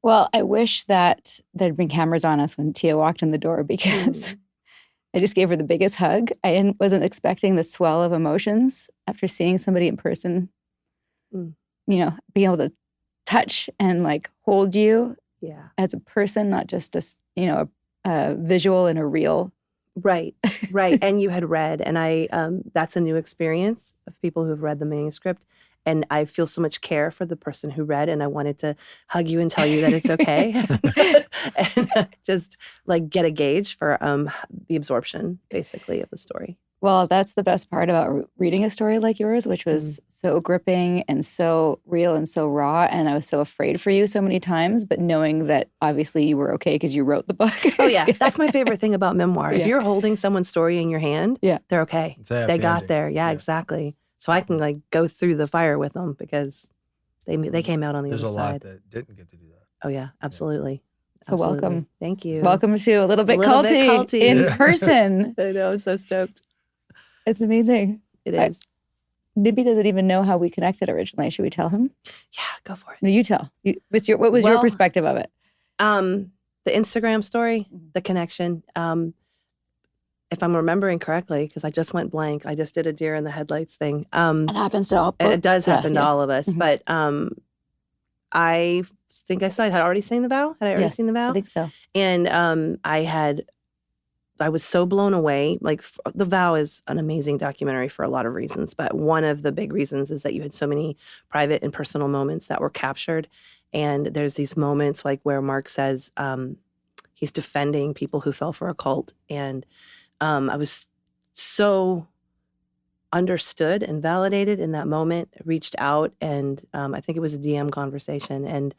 Well, I wish that there'd been cameras on us when Tia walked in the door because I just gave her the biggest hug. I wasn't expecting the swell of emotions after seeing somebody in person, you know, being able to touch and like hold you as a person, not just a visual and a real. Right. And you had read, and that's a new experience of people who've read the manuscript. And I feel so much care for the person who read, and I wanted to hug you and tell you that it's okay. And just like get a gauge for the absorption, basically, of the story. Well, that's the best part about reading a story like yours, which was so gripping and so real and so raw. And I was so afraid for you so many times, but knowing that obviously you were okay because you wrote the book. Oh, yeah. That's my favorite thing about memoir. If you're holding someone's story in your hand, they're okay. They got there. Yeah, exactly. So I can like go through the fire with them because they came out on the other side. There's a lot that didn't get to do that. Oh, yeah. Absolutely. So welcome. Thank you. Welcome to a little bit culty in person. I know. I'm so stoked. It's amazing. It is. Nibby doesn't even know how we connected originally. Should we tell him? Yeah, go for it. No, you tell. What was your perspective of it? The Instagram story, the connection. If I'm remembering correctly, because I just went blank. I just did a deer in the headlights thing. It happens to all. It does happen to all of us. But I think I had already seen The Vow. Had I already seen The Vow? I think so. And I was so blown away. Like, The Vow is an amazing documentary for a lot of reasons, but one of the big reasons is that you had so many private and personal moments that were captured. And there's these moments like where Mark says he's defending people who fell for a cult. And I was so understood and validated in that moment, reached out, and I think it was a DM conversation. And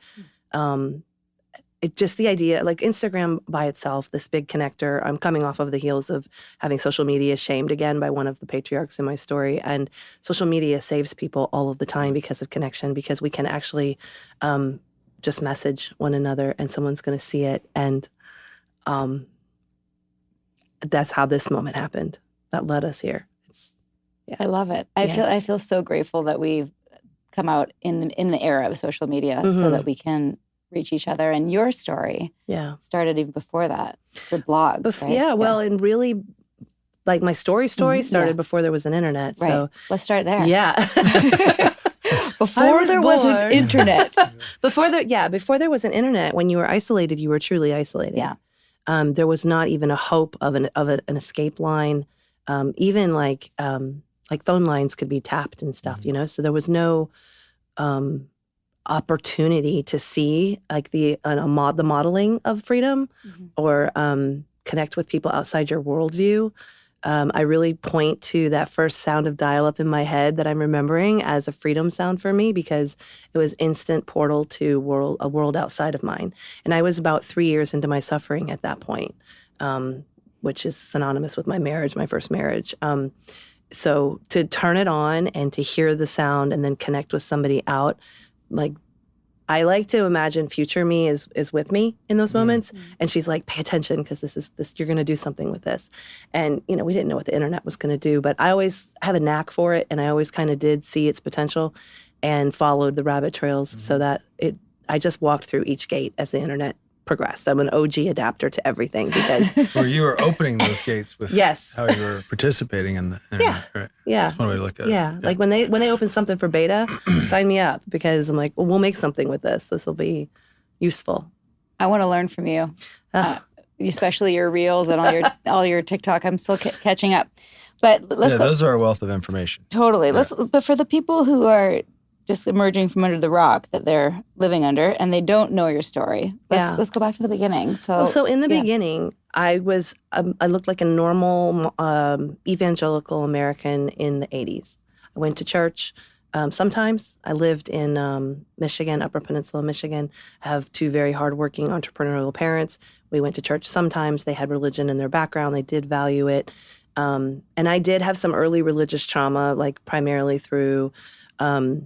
it just the idea, like Instagram by itself, this big connector. I'm coming off of the heels of having social media shamed again by one of the patriarchs in my story. And social media saves people all of the time because of connection, because we can actually just message one another and someone's going to see it. And that's how this moment happened. That led us here. I love it. I feel so grateful that we've come out in the era of social media so that we can reach each other. And your story started even before that for blogs, right? Yeah, well, and really, like my story started before there was an internet. Right. So let's start there. Yeah. Before there was an internet. Before there was an internet, when you were isolated, you were truly isolated. Yeah. There was not even a hope of an escape line. Even like phone lines could be tapped and stuff, you know? So there was no opportunity to see like the modeling of freedom or connect with people outside your worldview. I really point to that first sound of dial-up in my head that I'm remembering as a freedom sound for me, because it was instant portal to a world outside of mine. And I was about 3 years into my suffering at that point, which is synonymous with my marriage, my first marriage. So to turn it on and to hear the sound and then connect with somebody out, like I like to imagine future me is with me in those moments. And she's like, pay attention, because this, you're going to do something with this. And, you know, we didn't know what the internet was going to do, but I always have a knack for it. And I always kind of did see its potential and followed the rabbit trails so that I just walked through each gate as the internet progressed. I'm an OG adapter to everything because well, you were opening those gates with how you were participating in the internet, right? Yeah. That's one way to look at it. Yeah. Like when they open something for beta, sign me up, because I'm like, well, we'll make something with this. This will be useful. I want to learn from you, especially your reels and all your TikTok. I'm still catching up, but let's go. Those are a wealth of information. Totally. But for the people who are just emerging from under the rock that they're living under and they don't know your story, let's go back to the beginning. So in the beginning, I looked like a normal evangelical American in the 80s. I went to church sometimes. I lived in Michigan, Upper Peninsula, Michigan. I have two very hardworking entrepreneurial parents. We went to church sometimes. They had religion in their background. They did value it. And I did have some early religious trauma, like primarily through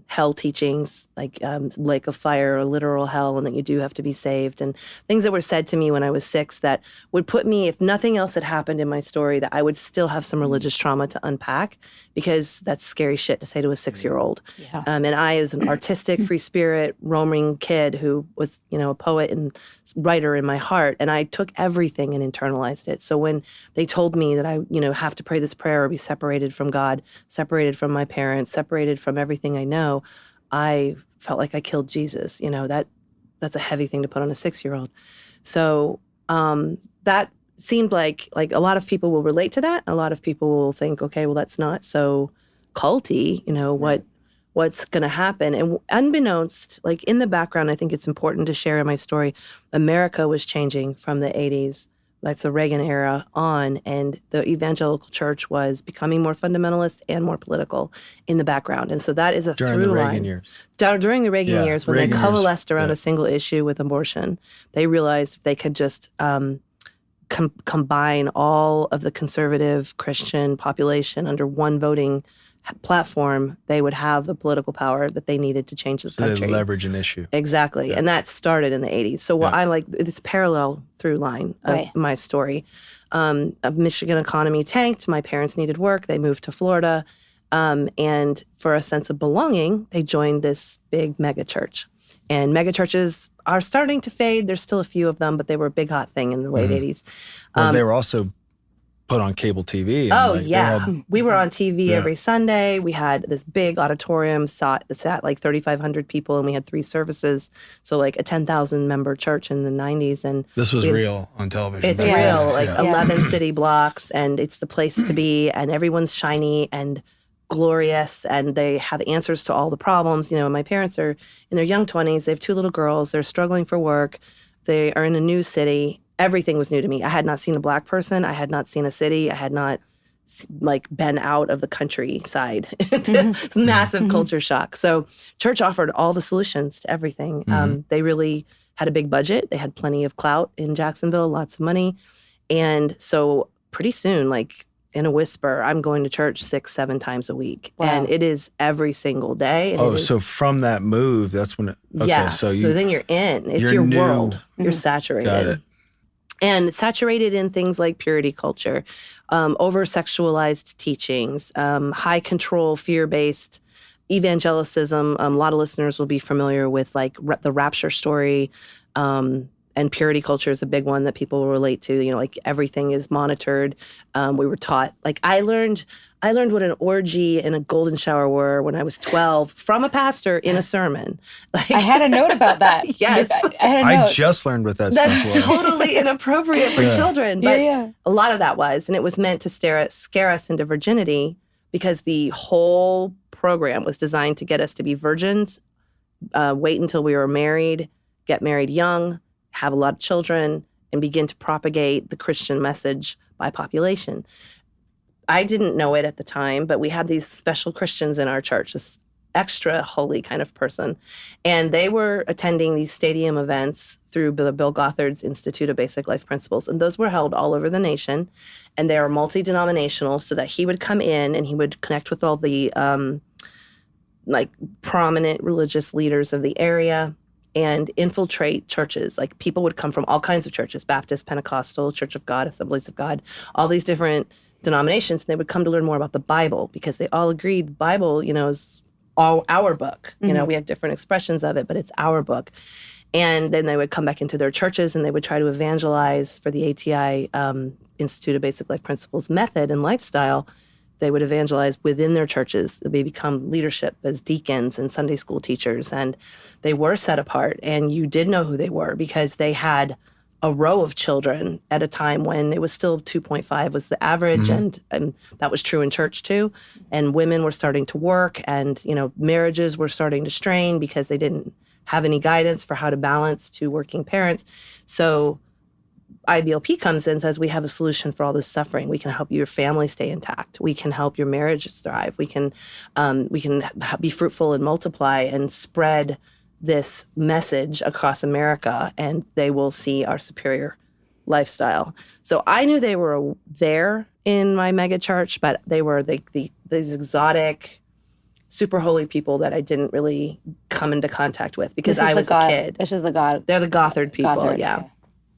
hell teachings, like lake of fire, or literal hell, and that you do have to be saved, and things that were said to me when I was 6 that would put me, if nothing else had happened in my story, that I would still have some religious trauma to unpack, because that's scary shit to say to a 6-year-old. Yeah. And I, as an artistic, free spirit, roaming kid who was, a poet and writer in my heart, and I took everything and internalized it. So when they told me that I, have to pray this prayer or be separated from God, separated from my parents, separated from everything I know, I felt like I killed Jesus. That's a heavy thing to put on a 6-year-old. So that seemed like a lot of people will relate to that. A lot of people will think, okay, well, that's not so culty. What's going to happen? And unbeknownst, like in the background, I think it's important to share in my story, America was changing from the 80s. That's the Reagan era on, and the Evangelical church was becoming more fundamentalist and more political in the background. And so that is a through line. During the Reagan years. During the Reagan years, when they coalesced around a single issue with abortion, they realized if they could just combine all of the conservative Christian population under one voting platform, they would have the political power that they needed to change the country. They leverage an issue. Exactly. Yeah. And that started in the 80s. So I'm like, this parallel through line of my story. Michigan economy tanked. My parents needed work. They moved to Florida. And for a sense of belonging, they joined this big megachurch. And megachurches are starting to fade. There's still a few of them, but they were a big hot thing in the late 80s. Well, they were also put on cable TV. And we were on TV every Sunday. We had this big auditorium, sat like 3,500 people, and we had 3 services. So like a 10,000 member church in the 90s. And this was real on television. It's real, 11 city blocks, and it's the place to be, and everyone's shiny and glorious, and they have answers to all the problems. My parents are in their young 20s. They have 2 little girls. They're struggling for work. They are in a new city. Everything was new to me. I had not seen a Black person. I had not seen a city. I had not been out of the countryside. It's massive culture shock. So church offered all the solutions to everything. They really had a big budget. They had plenty of clout in Jacksonville, lots of money. And so pretty soon, in a whisper, I'm going to church 6-7 times a week. Wow. And it is every single day. So from that move, that's when so then you're in. It's your world. You're saturated. Got it. And saturated in things like purity culture, over-sexualized teachings, high control, fear-based evangelicism. A lot of listeners will be familiar with the rapture story, and purity culture is a big one that people will relate to. Everything is monitored. We were taught, I learned what an orgy and a golden shower were when I was 12 from a pastor in a sermon. I had a note about that. Yes. I just learned what that stuff was. That's totally inappropriate for children. But a lot of that was, and it was meant to scare us into virginity, because the whole program was designed to get us to be virgins, wait until we were married, get married young, have a lot of children, and begin to propagate the Christian message by population. I didn't know it at the time, but we had these special Christians in our church, this extra holy kind of person. And they were attending these stadium events through Bill Gothard's Institute of Basic Life Principles. And those were held all over the nation. And they are multi-denominational, so that he would come in and he would connect with all the prominent religious leaders of the area and infiltrate churches. People would come from all kinds of churches, Baptist, Pentecostal, Church of God, Assemblies of God, all these different denominations. And they would come to learn more about the Bible, because they all agreed the Bible, is all our book. We have different expressions of it, but it's our book. And then they would come back into their churches and they would try to evangelize for the ATI Institute of Basic Life Principles method and lifestyle. They would evangelize within their churches. They become leadership as deacons and Sunday school teachers. And they were set apart. And you did know who they were, because they had a row of children at a time when it was still 2.5 was the average. And that was true in church too. And women were starting to work, and, marriages were starting to strain because they didn't have any guidance for how to balance 2 working parents. So IBLP comes in and says, we have a solution for all this suffering. We can help your family stay intact. We can help your marriage thrive. We can be fruitful and multiply and spread this message across America, and they will see our superior lifestyle. So I knew they were there in my mega church, but they were these exotic, super holy people that I didn't really come into contact with because I was a kid. This is They're the Gothard people, Gothard, yeah.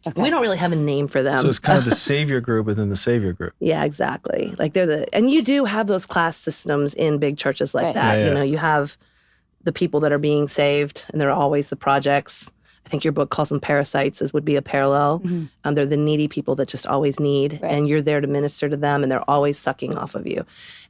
Okay. We don't really have a name for them. So it's kind of the savior group within the savior group. Yeah, exactly. Like and you do have those class systems in big churches like that. Yeah, yeah. You know, you have the people that are being saved, and they're always the projects. I think your book calls them parasites, as would be a parallel. Mm-hmm. They're the needy people that just always need, and you're there to minister to them, and they're always sucking off of you.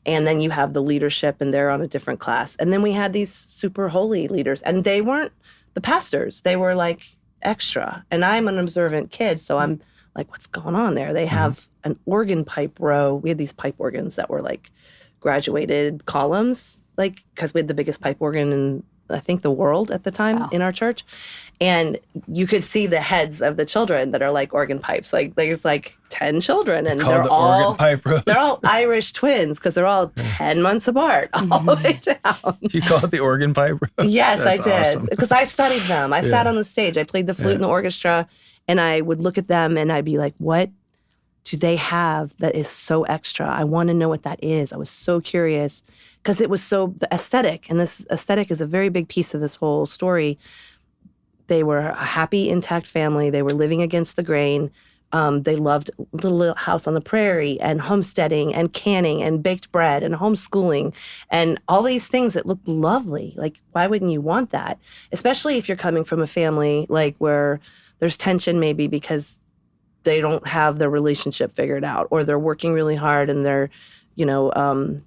And then you have the leadership, and they're on a different class. And then we had these super holy leaders, and they weren't the pastors. They were like extra. And I'm an observant kid, so I'm like, what's going on there? They have an organ pipe row. We had these pipe organs that were like graduated columns, like, because we had the biggest pipe organ in, I think, the world at the time in our church. And you could see the heads of the children that are like organ pipes. Like there's like 10 children, and they're all organ pipe rows. They're all Irish twins because they're all 10 months apart all the way down. You call it the organ pipe row? Yes, I did. Awesome. Because I studied them. I sat on the stage. I played the flute in the orchestra, and I would look at them and I'd be like, what do they have that is so extra? I want to know what that is. I was so curious because it was so the aesthetic, and this aesthetic is a very big piece of this whole story. They were a happy, intact family. They were living against the grain. They loved little house on the prairie and homesteading and canning and baked bread and homeschooling and all these things that looked lovely. Like, why wouldn't you want that? Especially if you're coming from a family like where there's tension maybe because they don't have their relationship figured out, or they're working really hard and they're, they're on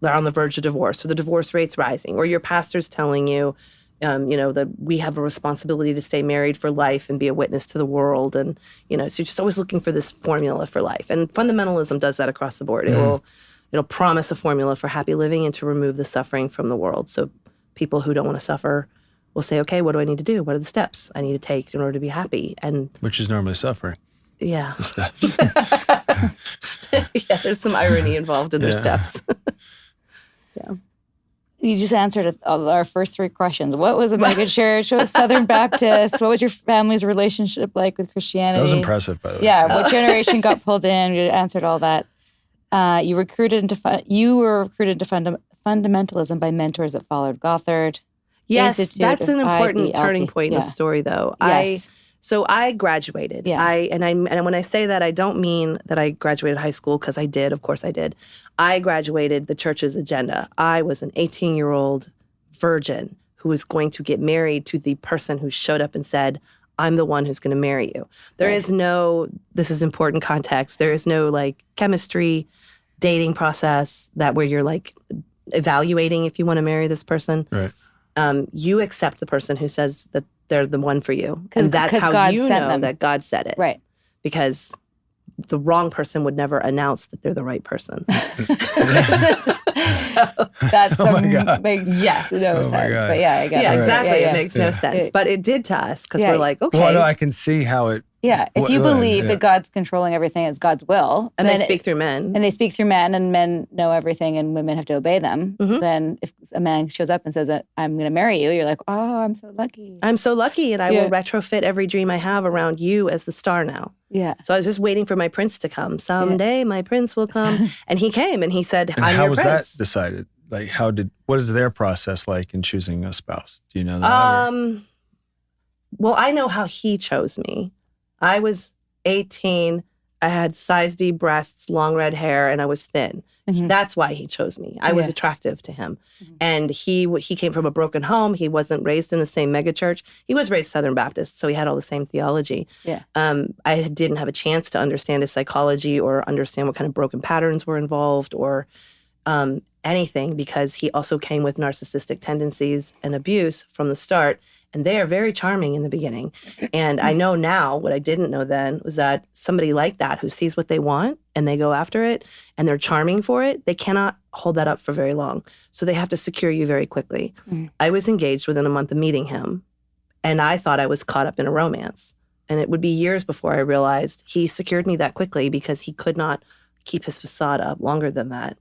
the verge of divorce, so the divorce rate's rising, or your pastor's telling you, that we have a responsibility to stay married for life and be a witness to the world. And, so you're just always looking for this formula for life. And fundamentalism does that across the board. It'll promise a formula for happy living and to remove the suffering from the world. So people who don't want to suffer will say, okay, what do I need to do? What are the steps I need to take in order to be happy? And which is normally suffering. Yeah. Yeah, there's some irony involved in their steps. Yeah. You just answered our first three questions. What was a megachurch? What was Southern Baptist? What was your family's relationship like with Christianity? That was impressive, by the way. Yeah, what generation got pulled in? You answered all that. You were recruited into fundamentalism by mentors that followed Gothard. Yes, Institute that's an important IBLP. turning point in the story, though. Yes. So I graduated. Yeah. And when I say that, I don't mean that I graduated high school, because I did. Of course I did. I graduated the church's agenda. I was an 18-year-old virgin who was going to get married to the person who showed up and said, I'm the one who's going to marry you. There is no, this is important context, there is no like chemistry, dating process where you're like evaluating if you want to marry this person. Right. You accept the person who says that they're the one for you. And that's how God you sent know them. that God said it. Right. Because the wrong person would never announce that they're the right person. That's Oh my God. makes no Oh my sense. God. But yeah, I get Yeah, it. exactly. Yeah, It makes no sense. But it did to us, because we're like, okay. Well, no, I can see how it. Yeah, if you believe that God's controlling everything, it's God's will. And then they speak through men. And they speak through men, and men know everything, and women have to obey them. Mhm. Then if a man shows up and says that I'm going to marry you, you're like, oh, I'm so lucky. I'm so lucky, and I will retrofit every dream I have around you as the star now. Yeah. So I was just waiting for my prince to come. Someday my prince will come. And he came, and he said, And I'm how your was prince. that decided? Like, what is their process like in choosing a spouse? Do you know that? Well, I know how he chose me. I was 18. I had size D breasts, long red hair, and I was thin. Mhm. That's why he chose me. I was attractive to him. And he came from a broken home. He wasn't raised in the same megachurch. He was raised Southern Baptist, so he had all the same theology. Yeah. I didn't have a chance to understand his psychology or understand what kind of broken patterns were involved or anything, because he also came with narcissistic tendencies and abuse from the start. And they are very charming in the beginning. And I know now, what I didn't know then, was that somebody like that who sees what they want and they go after it and they're charming for it, they cannot hold that up for very long. So they have to secure you very quickly. Mm. I was engaged within a month of meeting him, and I thought I was caught up in a romance. And it would be years before I realized he secured me that quickly because he could not keep his facade up longer than that.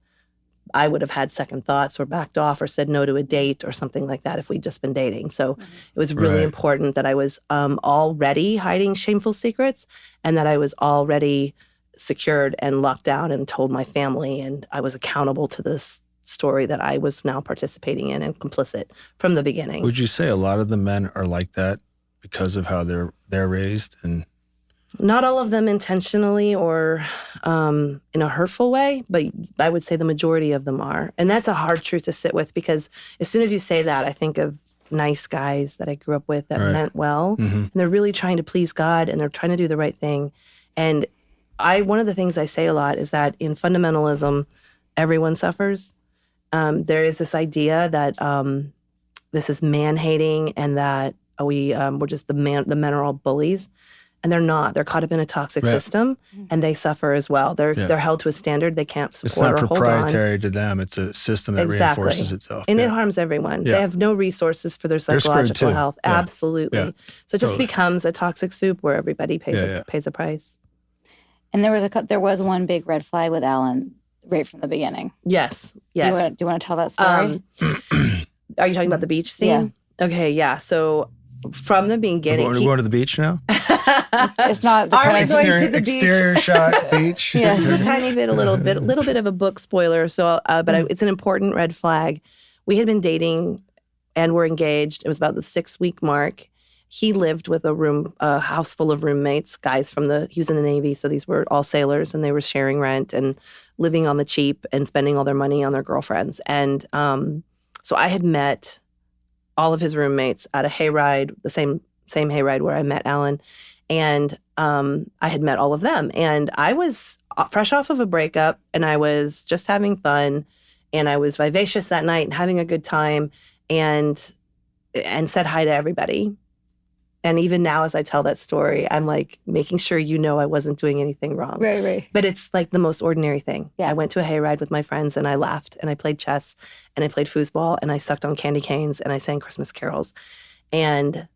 I would have had second thoughts or backed off or said no to a date or something like that if we'd just been dating. So it was really important that I was already hiding shameful secrets, and that I was already secured and locked down and told my family, and I was accountable to this story that I was now participating in and complicit from the beginning. Would you say a lot of the men are like that because of how they're raised? And not all of them intentionally or in a hurtful way, but I would say the majority of them are. And that's a hard truth to sit with, because as soon as you say that, I think of nice guys that I grew up with that meant well. And they're really trying to please God, and they're trying to do the right thing. And one of the things I say a lot is that in fundamentalism, everyone suffers. There is this idea that this is man-hating, and that we're just the men are all bullies, and they're not. They're caught up in a toxic system, and they suffer as well. They're held to a standard they can't support or hold on. It's not proprietary to them. It's a system that reinforces itself. And it harms everyone. They have no resources for their psychological health. Yeah. Absolutely. So it just becomes a toxic soup where everybody pays a price. And there was one big red flag with Alan right from the beginning. Yes. Do you want to tell that story? Are you talking about the beach scene? Yeah. Okay, yeah. So from the beginning... We're going to the beach now? It's not the kind of going to the exterior shot beach. Yes. This is a little bit of a book spoiler. So, it's an important red flag. We had been dating and were engaged. It was about the 6-week mark. He lived with a house full of roommates, guys he was in the Navy, so these were all sailors, and they were sharing rent and living on the cheap and spending all their money on their girlfriends. And so I had met all of his roommates at a hayride, the same hayride where I met Alan, and I had met all of them. And I was fresh off of a breakup, and I was just having fun, and I was vivacious that night and having a good time, and said hi to everybody. And even now, as I tell that story, I'm like making sure I wasn't doing anything wrong. Right. But it's like the most ordinary thing. Yeah. I went to a hayride with my friends, and I laughed, and I played chess, and I played foosball, and I sucked on candy canes, and I sang Christmas carols. And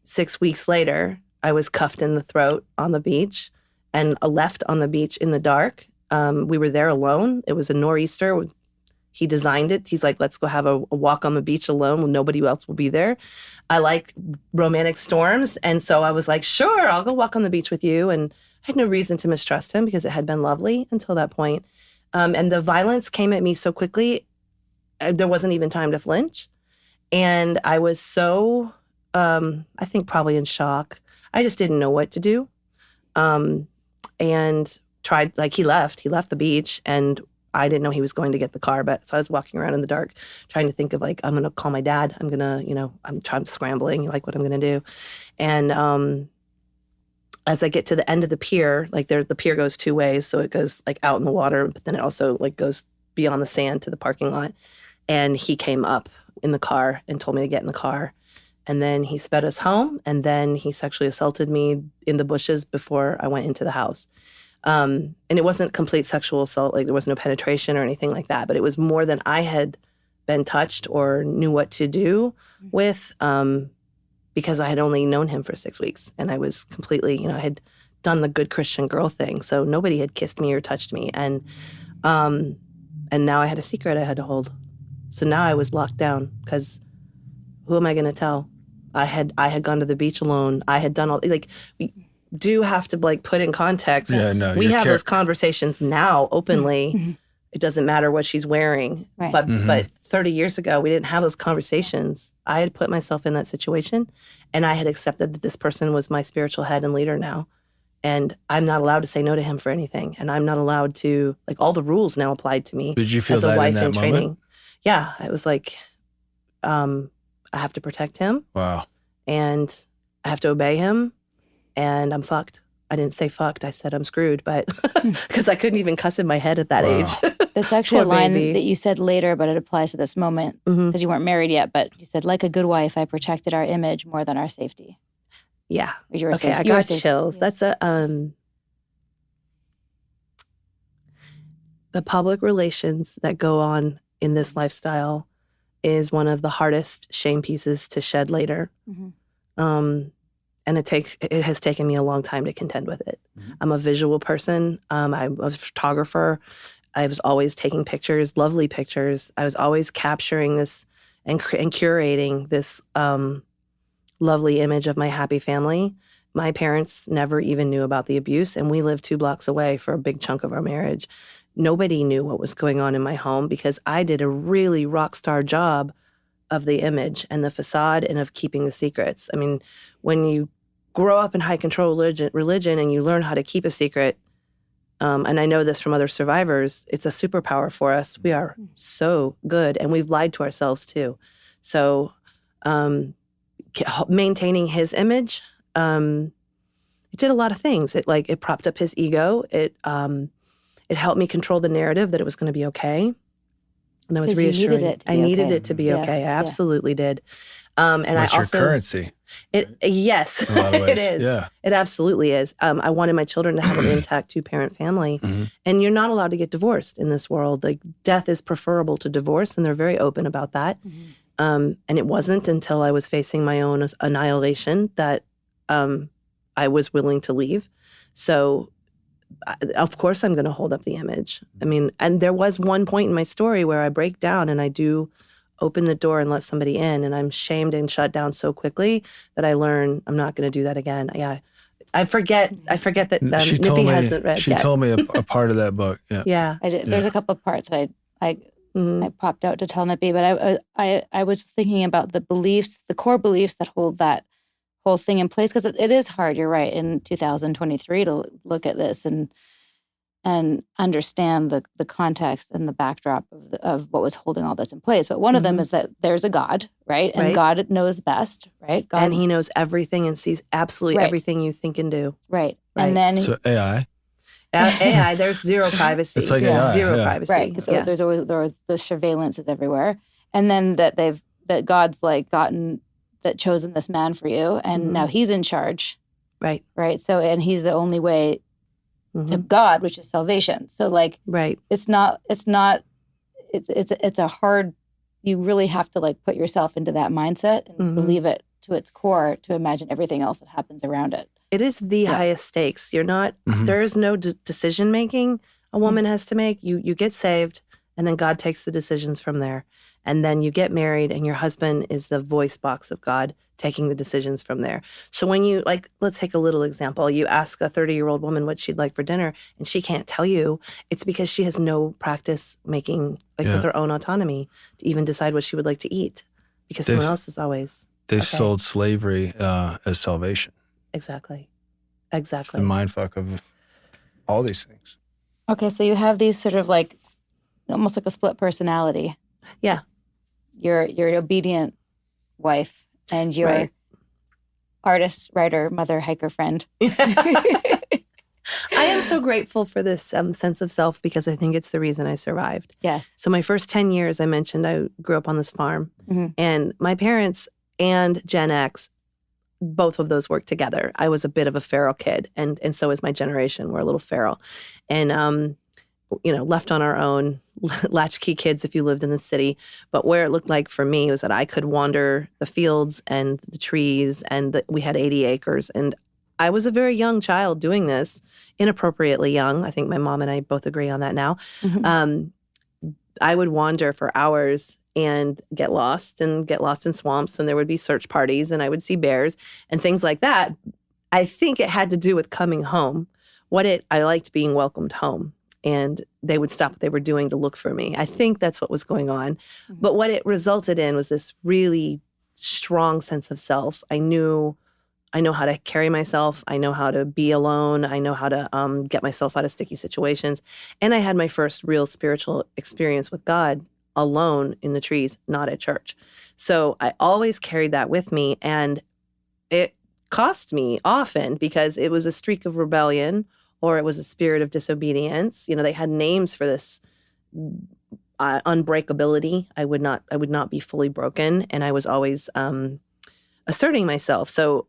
6 weeks later, I was cuffed in the throat on the beach and left on the beach in the dark. We were there alone. It was a nor'easter. He designed it. He's like, let's go have a walk on the beach alone when nobody else will be there. I like romantic storms. And so I was like, sure, I'll go walk on the beach with you. And I had no reason to mistrust him because it had been lovely until that point. And the violence came at me so quickly, there wasn't even time to flinch. And I was so, I think probably in shock. I just didn't know what to do. And tried, he left the beach, and I didn't know he was going to get the car, so I was walking around in the dark trying to think of I'm going to call my dad. I'm going to, I'm scrambling, what I'm going to do. And as I get to the end of the pier, the pier goes 2 ways. So it goes out in the water, but then it also goes beyond the sand to the parking lot. And he came up in the car and told me to get in the car. And then he sped us home, and then he sexually assaulted me in the bushes before I went into the house. And it wasn't complete sexual assault, there was no penetration or anything like that, but it was more than I had been touched or knew what to do with, because I had only known him for 6 weeks, and I was completely, I had done the good Christian girl thing, so nobody had kissed me or touched me, and now I had a secret I had to hold. So now I was locked down, because who am I going to tell? I had gone to the beach alone. I had done all, we do have to put in context. Yeah, no, we have those conversations now openly. It doesn't matter what she's wearing. Right. But 30 years ago, we didn't have those conversations. I had put myself in that situation, and I had accepted that this person was my spiritual head and leader now. And I'm not allowed to say no to him for anything. And I'm not allowed to, all the rules now applied to me. Did you feel as a that wife in that in training. moment? Yeah, I was I have to protect him. Wow. And I have to obey him. And I'm fucked. I didn't say fucked. I said I'm screwed, but because I couldn't even cuss in my head at that age. That's actually a line that you said later, but it applies to this moment because you weren't married yet. But you said, like a good wife, I protected our image more than our safety. Yeah. Okay, I got chills. Yeah. That's the public relations that go on in this lifestyle is one of the hardest shame pieces to shed later. And it has taken me a long time to contend with it. I'm a visual person. I'm a photographer. I was always taking pictures, lovely pictures. I was always capturing this and curating this lovely image of my happy family. My parents never even knew about the abuse, and we lived 2 blocks away for a big chunk of our marriage. nobody knew what was going on in my home because I did a really rock star job of the image and the facade and of keeping the secrets. I mean, when you grow up in high control religion and you learn how to keep a secret, and I know this from other survivors, it's a superpower for us. We are so good, and we've lied to ourselves too. So maintaining his image, it did a lot of things. It propped up his ego. It helped me control the narrative that it was going to be okay. And I was reassured. I needed it to be okay. I absolutely did. And What's I also, your currency? Yes, in a lot of ways. It is. Yeah. It absolutely is. I wanted my children to have an intact 2-parent family. And you're not allowed to get divorced in this world. Like, death is preferable to divorce, and they're very open about that. And it wasn't until I was facing my own annihilation that I was willing to leave. So of course I'm going to hold up the image. I mean, and there was one point in my story where I break down and I do open the door and let somebody in, and I'm shamed and shut down so quickly that I learn I'm not going to do that again. Yeah. I forget that Nippy hasn't read She yet. told me a part of that book. Yeah. Yeah. I did. There's a couple of parts that I popped out to tell Nippy, but I was thinking about the beliefs, the core beliefs that hold that whole thing in place, because it is hard, you're right, in 2023 to look at this and understand the context and the backdrop of what was holding all this in place. But one of them is that there's a God, right? And God knows best, right? God, and he knows everything and sees absolutely everything you think and do. Right. And then so AI. AI, there's zero privacy. It's like AI, zero privacy. Right. Because there was the surveillance is everywhere. And then that God's like chosen this man for you, and now he's in charge. Right. Right. So, and he's the only way to God, which is salvation. So it's a hard, you really have to like put yourself into that mindset and believe it to its core to imagine everything else that happens around it. It is the highest stakes. You're not, there is no decision making a woman has to make. You get saved, and then God takes the decisions from there. And then you get married, and your husband is the voice box of God taking the decisions from there. So when you, let's take a little example. You ask a 30-year-old woman what she'd like for dinner, and she can't tell you. It's because she has no practice making, with her own autonomy to even decide what she would like to eat, because someone else is always. They sold slavery as salvation. Exactly. It's the mindfuck of all these things. Okay, so you have these sort of almost like a split personality. Yeah. You're an obedient wife, and your artist, writer, mother, hiker friend. I am so grateful for this sense of self, because I think it's the reason I survived. Yes. So my first 10 years, I mentioned I grew up on this farm. And my parents and Gen X, both of those worked together. I was a bit of a feral kid, and so is my generation. We're a little feral. And, left on our own, latchkey kids if you lived in the city. But where it looked like for me was that I could wander the fields and the trees, and we had 80 acres. And I was a very young child doing this, inappropriately young. I think my mom and I both agree on that now. I would wander for hours and get lost in swamps, and there would be search parties, and I would see bears and things like that. I think it had to do with coming home. I liked being welcomed home. And they would stop what they were doing to look for me. I think that's what was going on. But what it resulted in was this really strong sense of self. I know how to carry myself. I know how to be alone. I know how to get myself out of sticky situations. And I had my first real spiritual experience with God alone in the trees, not at church. So I always carried that with me. And it cost me often, because it was a streak of rebellion, or it was a spirit of disobedience. They had names for this unbreakability. I would not be fully broken, and I was always asserting myself. So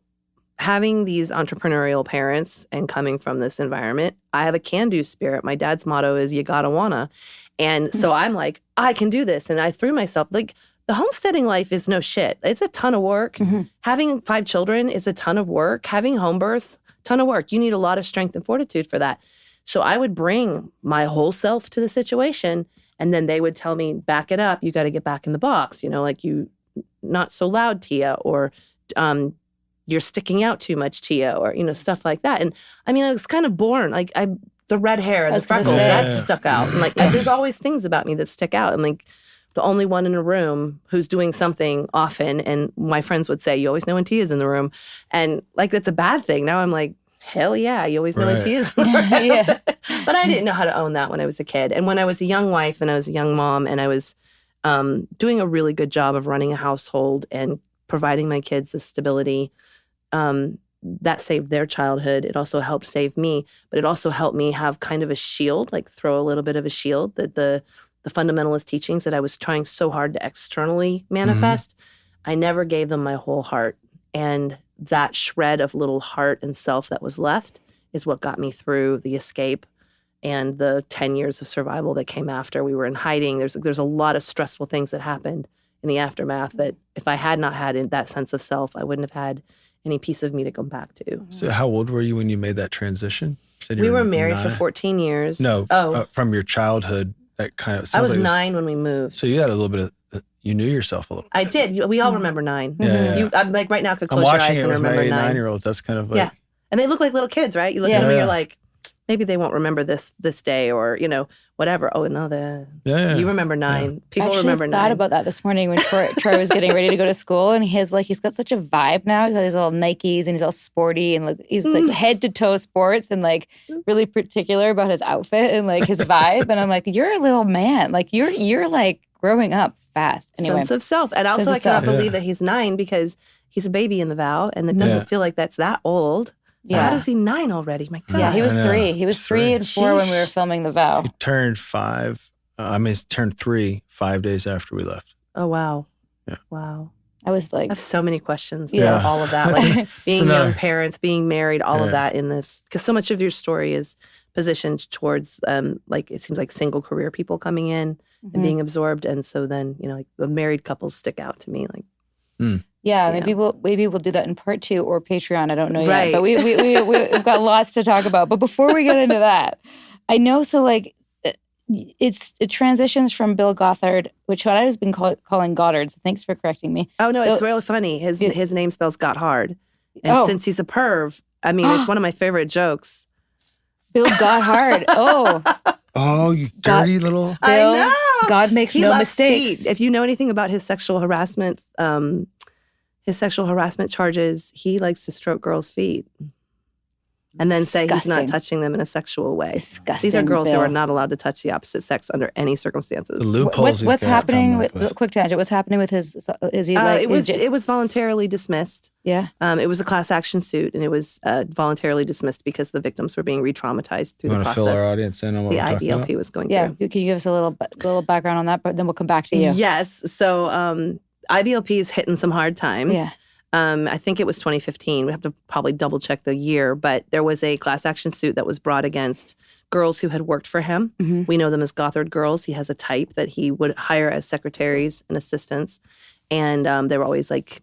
having these entrepreneurial parents and coming from this environment, I have a can-do spirit. My dad's motto is "you gotta wanna," and so I'm like, I can do this, and I threw myself. Like, the homesteading life is no shit. It's a ton of work. Having 5 children is a ton of work. Having home births, ton of work. You need a lot of strength and fortitude for that. So I would bring my whole self to the situation, and then they would tell me, back it up. You got to get back in the box. You not so loud, Tia, or you're sticking out too much, Tia, or, stuff like that. And I mean, I was kind of born. Like, the red hair and the freckles, that stuck out. And like, there's always things about me that stick out. I'm like the only one in a room who's doing something often. And my friends would say, you always know when Tia's in the room. And like, that's a bad thing. Now I'm like, hell yeah, you always know when Tia's in the room. But I didn't know how to own that when I was a kid. And when I was a young wife and I was a young mom and I was doing a really good job of running a household and providing my kids the stability, that saved their childhood. It also helped save me, but it also helped me have kind of a shield, like throw a little bit of a shield that the fundamentalist teachings that I was trying so hard to externally manifest, I never gave them my whole heart. And that shred of little heart and self that was left is what got me through the escape and the 10 years of survival that came after. We were in hiding. There's a lot of stressful things that happened in the aftermath that if I had not had that sense of self, I wouldn't have had any piece of me to come back to. So how old were you when you made that transition? We were married for 14 years. No, from your childhood, that kind of... I was 9 when we moved. So you had a little bit of... You knew yourself a little bit. I did. We all remember 9. I'm like right now could close your eyes and remember 9. I'm watching it with my 9-year-olds. That's kind of like... Yeah. And they look like little kids, right? You look at them and you're like, maybe they won't remember this day or, whatever. Oh, no, you remember 9. People remember 9. I thought about that this morning when Troy was getting ready to go to school, and he's got such a vibe now. He's got his little Nikes and he's all sporty and he's like head to toe sports and like really particular about his outfit and like his vibe. And I'm like, you're a little man. Like you're like growing up fast. Anyway. Sense of self. And also I cannot believe that he's 9 because he's a baby in the vow and it doesn't feel like that's that old. So how does he 9 already? My God. Yeah, he was 3. He was 3 and 4 when we were filming The Vow. He turned 5. He turned 3 5 days after we left. Oh, wow. Yeah. Wow. I was like... I have so many questions about all of that. Like being young parents, being married, all of that in this. Because so much of your story is positioned towards, it seems like single career people coming in and being absorbed. And so then, like the married couples stick out to me. Like, Yeah, maybe we'll do that in part 2 or Patreon. I don't know yet, but we've got lots to talk about. But before we get into that, I know it transitions from Bill Gothard, which I was been calling Goddard. So thanks for correcting me. Oh no, it's really funny. His name spells Gothard, and since he's a perv, I mean it's one of my favorite jokes. Bill Gothard. Oh, you dirty little. I know. God makes no mistakes. Feet. If you know anything about his sexual harassment. His sexual harassment charges, he likes to stroke girls' feet and then say he's not touching them in a sexual way. Disgusting. These are girls Bill. who are not allowed to touch the opposite sex under any circumstances. The loopholes. What's happening with quick tangent? What's happening with his? Is he like? It was voluntarily dismissed. Yeah. It was a class action suit, and it was voluntarily dismissed because the victims were being re-traumatized through the process. You want to fill our audience in on what the we're talking IBLP about? was going through? Yeah. Can you give us a little background on that? But then we'll come back to you. Yes. So IBLP is hitting some hard times. Yeah. I think it was 2015. We have to probably double check the year, but there was a class action suit that was brought against girls who had worked for him. Mm-hmm. We know them as Gothard girls. He has a type that he would hire as secretaries and assistants. And they were always like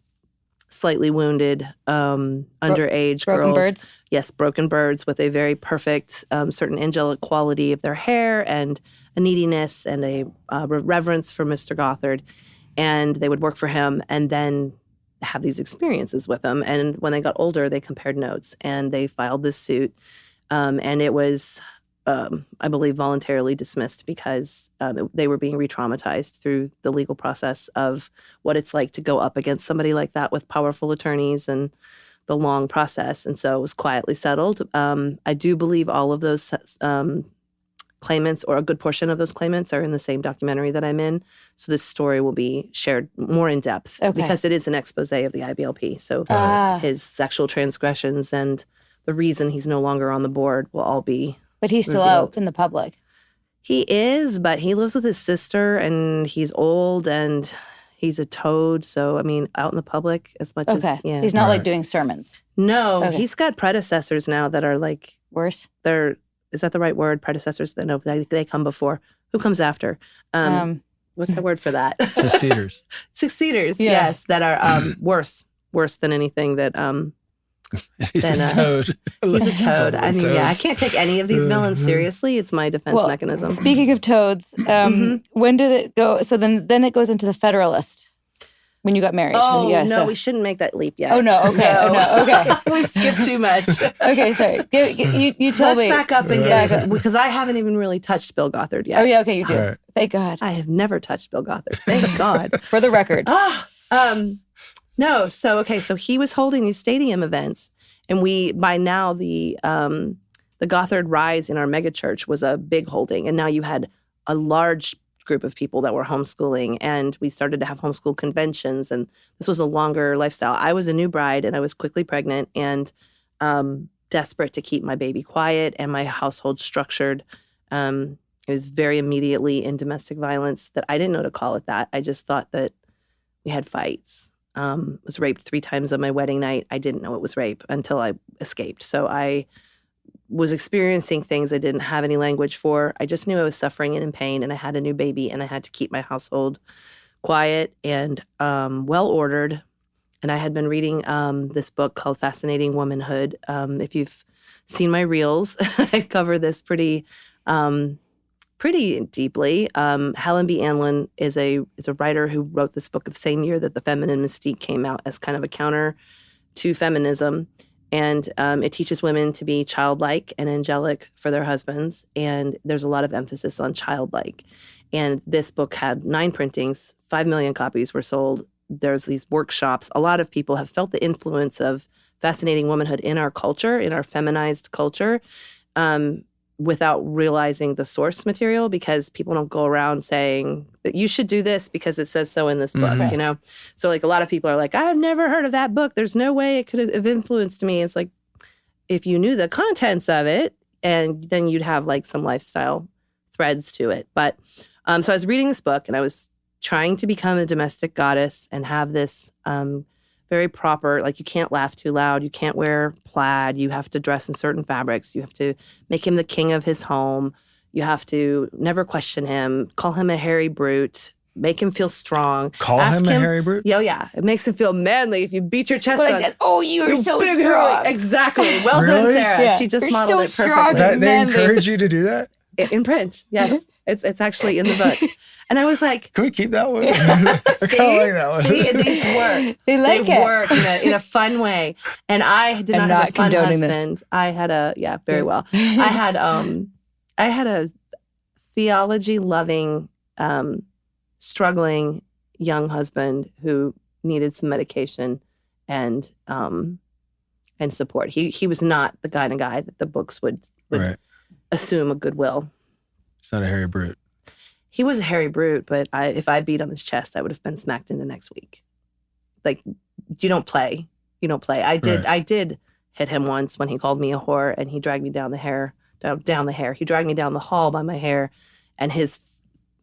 slightly wounded, underage broken girls. Birds? Yes, broken birds with a very perfect, certain angelic quality of their hair and a neediness and a reverence for Mr. Gothard. And they would work for him and then have these experiences with him. And when they got older, they compared notes and they filed this suit. And it was, I believe, voluntarily dismissed because they were being re-traumatized through the legal process of what it's like to go up against somebody like that with powerful attorneys and the long process. And so it was quietly settled. I do believe all of those claimants, or a good portion of those claimants, are in the same documentary that I'm in. So this story will be shared more in depth because it is an expose of the IBLP. So his sexual transgressions and the reason he's no longer on the board will all be But he's still out in the public. He is, but he lives with his sister and he's old and he's a toad. So, I mean, out in the public as much as, yeah. He's not like doing sermons. No, he's got predecessors now that are like... Worse? Is that the right word? Predecessors? No, they come before. Who comes after? What's the word for that? Succeeders. Succeeders, yes, that are worse than anything that... He's a toad. He's a toad. I mean, I can't take any of these villains seriously. It's my defense mechanism. Speaking of toads, when did it go? So then it goes into the Federalist When you got married. Oh, yeah, no, we shouldn't make that leap yet. Oh, no. Okay. No. Oh, no. Okay. We skipped too much. Okay, sorry. You tell me. Let's back up and get, because I haven't even really touched Bill Gothard yet. Oh, yeah. Okay, you do. Right. Thank God. I have never touched Bill Gothard. Thank God. For the record. No. So he was holding these stadium events, and by now the Gothard Rise in our megachurch was a big holding, and now you had a large group of people that were homeschooling, and we started to have homeschool conventions, and this was a longer lifestyle. I was a new bride, and I was quickly pregnant, and desperate to keep my baby quiet and my household structured. It was very immediately in domestic violence that I didn't know to call it that. I just thought that we had fights. Was raped 3 times on my wedding night. I didn't know it was rape until I escaped. So I was experiencing things I didn't have any language for. I just knew I was suffering and in pain, and I had a new baby, and I had to keep my household quiet and well-ordered. And I had been reading this book called Fascinating Womanhood. If you've seen my reels, I cover this pretty deeply. Helen B. Anlin is a writer who wrote this book the same year that The Feminine Mystique came out as kind of a counter to feminism. And it teaches women to be childlike and angelic for their husbands. And there's a lot of emphasis on childlike. And this book had 9 printings, 5 million copies were sold. There's these workshops. A lot of people have felt the influence of Fascinating Womanhood in our culture, in our feminized culture, without realizing the source material, because people don't go around saying that you should do this because it says so in this book, you know? So like a lot of people are like, I've never heard of that book. There's no way it could have influenced me. It's like, if you knew the contents of it, and then you'd have like some lifestyle threads to it. But so I was reading this book, and I was trying to become a domestic goddess and have this very proper, like you can't laugh too loud, you can't wear plaid, you have to dress in certain fabrics, you have to make him the king of his home, you have to never question him, call him a hairy brute, make him feel strong. Ask him a hairy brute? Yeah. It makes him feel manly if you beat your chest on. Oh, you're so big, strong. Exactly. Well Really? done, Sarah. Yeah. She just You're modeled so it strong. perfectly. They encourage you to do that? In print, yes. It's actually in the book. And I was like, can we keep that one? I kind of like that one. See, these work. They work in a fun way. And I did not have a fun husband. I had very well. I had a theology-loving, struggling young husband who needed some medication and support. He was not the kind of guy that the books would assume a goodwill. He's not a hairy brute. He was a hairy brute, but if I beat on his chest, I would have been smacked into next week. Like, you don't play. I did hit him once when he called me a whore, and he dragged me down the hair. He dragged me down the hall by my hair, and his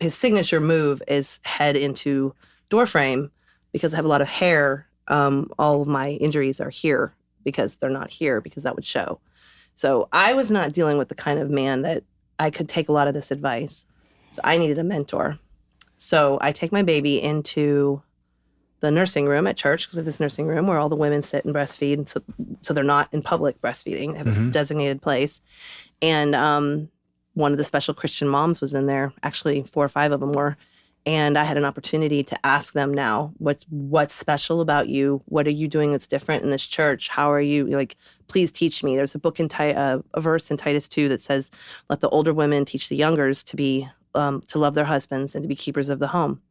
signature move is head into door frame, because I have a lot of hair. All of my injuries are here because they're not here, because that would show. So I was not dealing with the kind of man that I could take a lot of this advice. So I needed a mentor. So I take my baby into the nursing room at church, because we have this nursing room where all the women sit and breastfeed. And so they're not in public breastfeeding. They have this designated place. And one of the special Christian moms was in there. Actually, 4 or 5 of them were. And I had an opportunity to ask them now, what's special about you? What are you doing that's different in this church? How are you, like, please teach me. There's a book a verse in Titus 2 that says, let the older women teach the youngers to love their husbands and to be keepers of the home.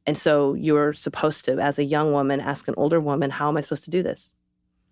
And so you're supposed to, as a young woman, ask an older woman, how am I supposed to do this?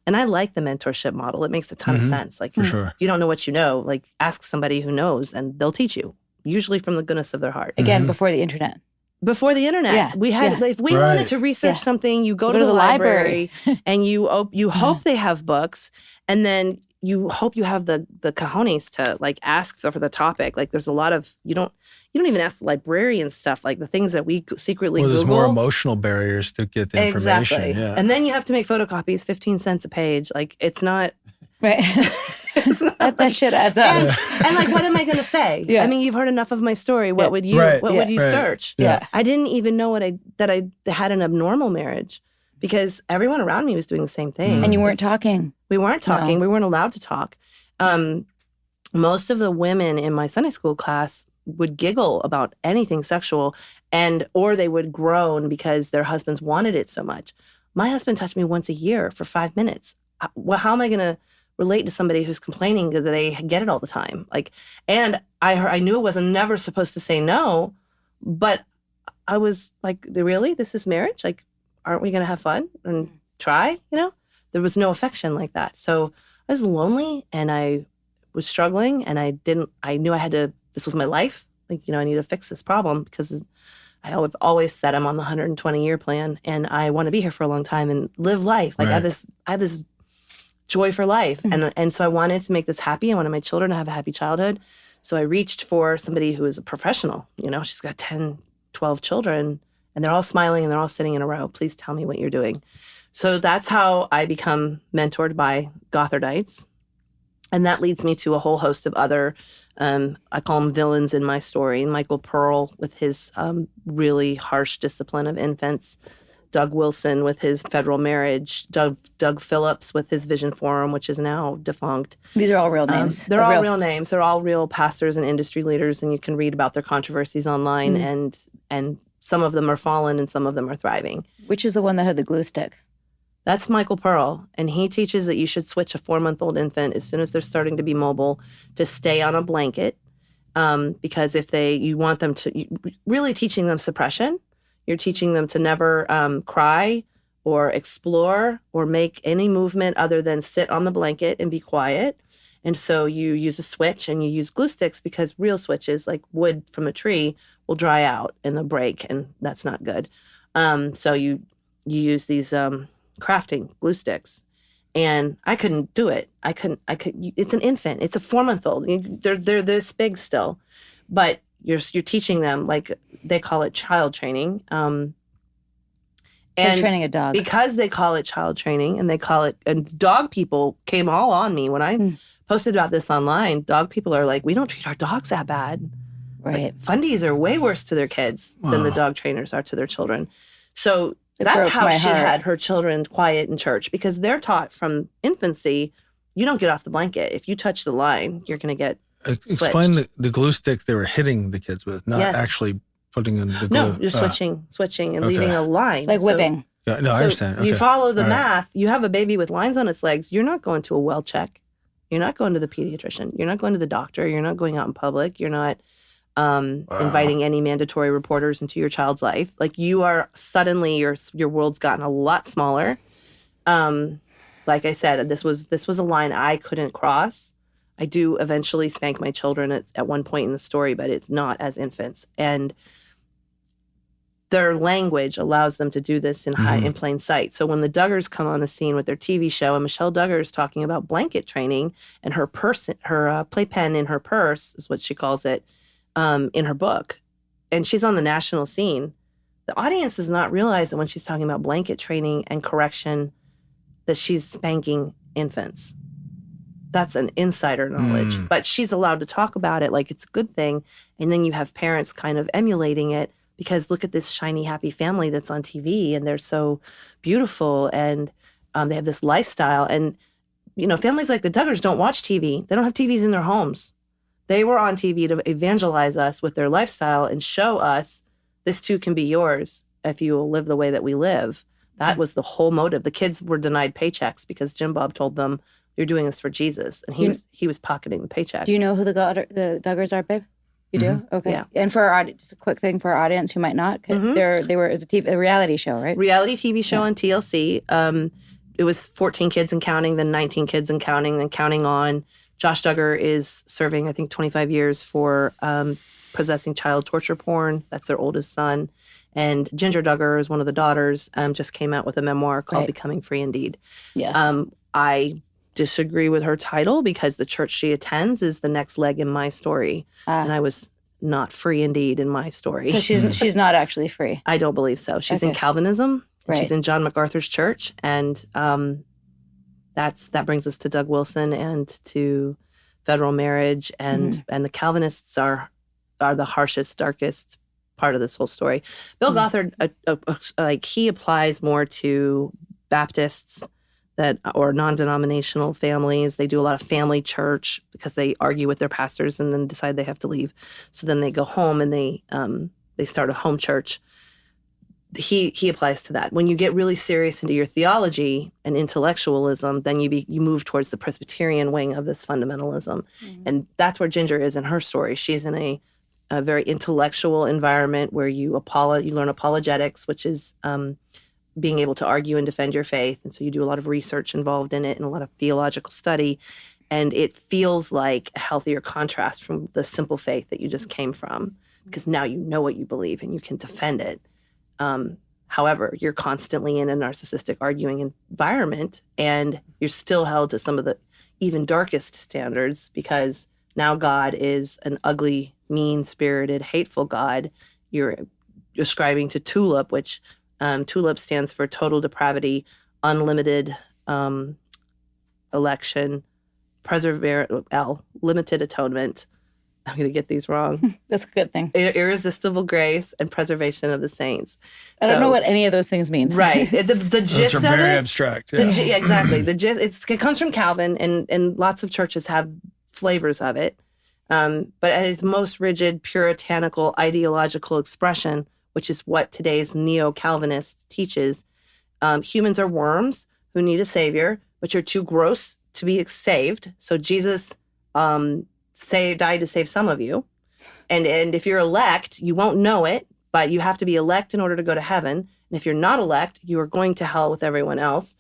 And I like the mentorship model. It makes a ton of sense. Like, for sure. You don't know what you know. Like, ask somebody who knows, and they'll teach you, usually from the goodness of their heart. Again, before the internet. Before the internet, we had. Like, if we wanted to research something, you go to the library, and you hope they have books, and then you hope you have the cojones to like ask for the topic. Like, there's a lot of you don't even ask the librarian stuff, like the things that we secretly Google. There's more emotional barriers to get the information. Exactly. Yeah. And then you have to make photocopies, 15 cents a page. Like, it's not. Right. that shit adds up. And like, what am I going to say? Yeah. I mean, you've heard enough of my story. What would you would you search? Yeah. I didn't even know that I had an abnormal marriage, because everyone around me was doing the same thing. And you weren't talking. We weren't talking. No. We weren't allowed to talk. Most of the women in my Sunday school class would giggle about anything sexual, or they would groan because their husbands wanted it so much. My husband touched me once a year for 5 minutes. How am I going to relate to somebody who's complaining that they get it all the time? And I knew it wasn't never supposed to say no, but I was like, really? This is marriage? Like, aren't we going to have fun and try? There was no affection like that. So I was lonely and I was struggling, and I knew I had to, this was my life. Like, I need to fix this problem, because I always said I'm on the 120-year plan and I want to be here for a long time and live life. Like, right. I have this joy for life. And so I wanted to make this happy. I wanted my children to have a happy childhood. So I reached for somebody who is a professional. She's got 10, 12 children, and they're all smiling and they're all sitting in a row. Please tell me what you're doing. So that's how I become mentored by Gothardites. And that leads me to a whole host of other, I call them villains in my story. Michael Pearl with his really harsh discipline of infants. Doug Wilson with his Federal Marriage. Doug Phillips with his Vision Forum, which is now defunct. These are all real names. They're all real names. They're all real pastors and industry leaders, and you can read about their controversies online. And some of them are fallen and some of them are thriving. Which is the one that had the glue stick? That's Michael Pearl, and he teaches that you should switch a 4-month-old infant as soon as they're starting to be mobile to stay on a blanket, because you want them to, really teaching them suppression. You're teaching them to never cry or explore or make any movement other than sit on the blanket and be quiet. And so you use a switch and you use glue sticks, because real switches, like wood from a tree, will dry out and they'll break, and that's not good. So you use these crafting glue sticks, and I couldn't do it. It's an infant. It's a 4-month-old. They're this big still, but you're teaching them, like they call it child training. And training a dog, because they call it child training, and dog people came all on me when I posted about this online. Dog people are like, we don't treat our dogs that bad. Right. Like, fundies are way worse to their kids than the dog trainers are to their children. So that's how she had her children quiet in church, because they're taught from infancy, you don't get off the blanket. If you touch the line, you're going to get Explain the glue stick they were hitting the kids with, not actually putting in the glue. No, you're switching and leaving a line. Like whipping. I understand. Okay. You follow the math. You have a baby with lines on its legs. You're not going to a well check. You're not going to the pediatrician. You're not going to the doctor. You're not going out in public. You're not inviting any mandatory reporters into your child's life. Like, you are suddenly, your world's gotten a lot smaller. Like I said, this was a line I couldn't cross. I do eventually spank my children at one point in the story, but it's not as infants. And their language allows them to do this in plain sight. So when the Duggars come on the scene with their TV show, and Michelle Duggar is talking about blanket training, and her playpen in her purse is what she calls it, in her book, and she's on the national scene, the audience does not realize that when she's talking about blanket training and correction, that she's spanking infants. That's an insider knowledge, but she's allowed to talk about it like it's a good thing. And then you have parents kind of emulating it, because look at this shiny, happy family that's on TV, and they're so beautiful, and they have this lifestyle. And, families like the Duggars don't watch TV. They don't have TVs in their homes. They were on TV to evangelize us with their lifestyle and show us this too can be yours if you will live the way that we live. That was the whole motive. The kids were denied paychecks because Jim Bob told them, you're doing this for Jesus. And he was pocketing the paychecks. Do you know who the Duggars are, babe? You do? Okay. Yeah. And for our audience, just a quick thing for our audience who might not, it was a reality show, right? Reality TV show on TLC. It was 14 kids and counting, then 19 kids and counting, then counting on. Josh Duggar is serving, I think, 25 years for possessing child torture porn. That's their oldest son. And Ginger Duggar is one of the daughters, just came out with a memoir called Becoming Free Indeed. Yes. I disagree with her title, because the church she attends is the next leg in my story. And I was not free indeed in my story. So she's not actually free? I don't believe so. She's in Calvinism. Right. She's in John MacArthur's church. And that brings us to Doug Wilson and to Federal Marriage. And the Calvinists are the harshest, darkest part of this whole story. Bill Gothard, he applies more to Baptists or non-denominational families. They do a lot of family church because they argue with their pastors and then decide they have to leave. So then they go home and they start a home church. He applies to that. When you get really serious into your theology and intellectualism, then you move towards the Presbyterian wing of this fundamentalism. Mm-hmm. And that's where Ginger is in her story. She's in a very intellectual environment where you learn apologetics, which is being able to argue and defend your faith. And so you do a lot of research involved in it and a lot of theological study. And it feels like a healthier contrast from the simple faith that you just came from, because now you know what you believe and you can defend it. However, you're constantly in a narcissistic arguing environment, and you're still held to some of the even darkest standards, because now God is an ugly, mean-spirited, hateful God. You're ascribing to TULIP, which TULIP stands for total depravity, unlimited election, limited atonement. I'm going to get these wrong. That's a good thing. Irresistible grace and preservation of the saints. I don't know what any of those things mean. Right. The gist of it. Those are very abstract. Yeah. Exactly. The gist, it comes from Calvin, and lots of churches have flavors of it. But at its most rigid, puritanical, ideological expression, which is what today's neo-Calvinist teaches, humans are worms who need a savior, but you're too gross to be saved. So Jesus died to save some of you. And if you're elect, you won't know it, but you have to be elect in order to go to heaven. And if you're not elect, you are going to hell with everyone else.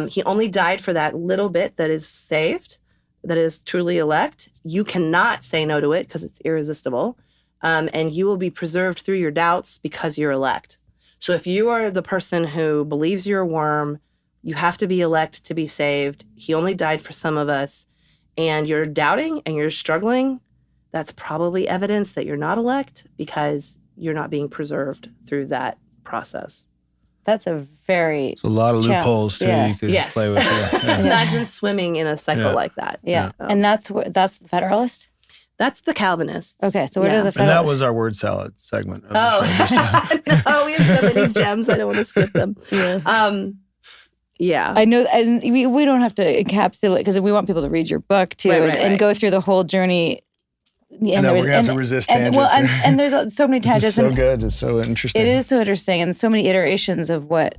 He only died for that little bit that is saved, that is truly elect. You cannot say no to it because it's irresistible. And you will be preserved through your doubts because you're elect. So if you are the person who believes you're a worm, you have to be elect to be saved. He only died for some of us. And you're doubting and you're struggling, that's probably evidence that you're not elect, because you're not being preserved through that process. That's a very... It's a lot of loopholes, too, you could play with. Yeah. Imagine swimming in a cycle like that. Yeah. And that's the Federalist? That's the Calvinists. Okay, so what are the Federalists? And that was our word salad segment. No, we have so many gems, I don't want to skip them. Yeah. I know, and we don't have to encapsulate, because we want people to read your book too, and go through the whole journny. And we're going to have to resist tangents. Well, and there's so many tangents. It's so good. It's so interesting. It is so interesting, and so many iterations of what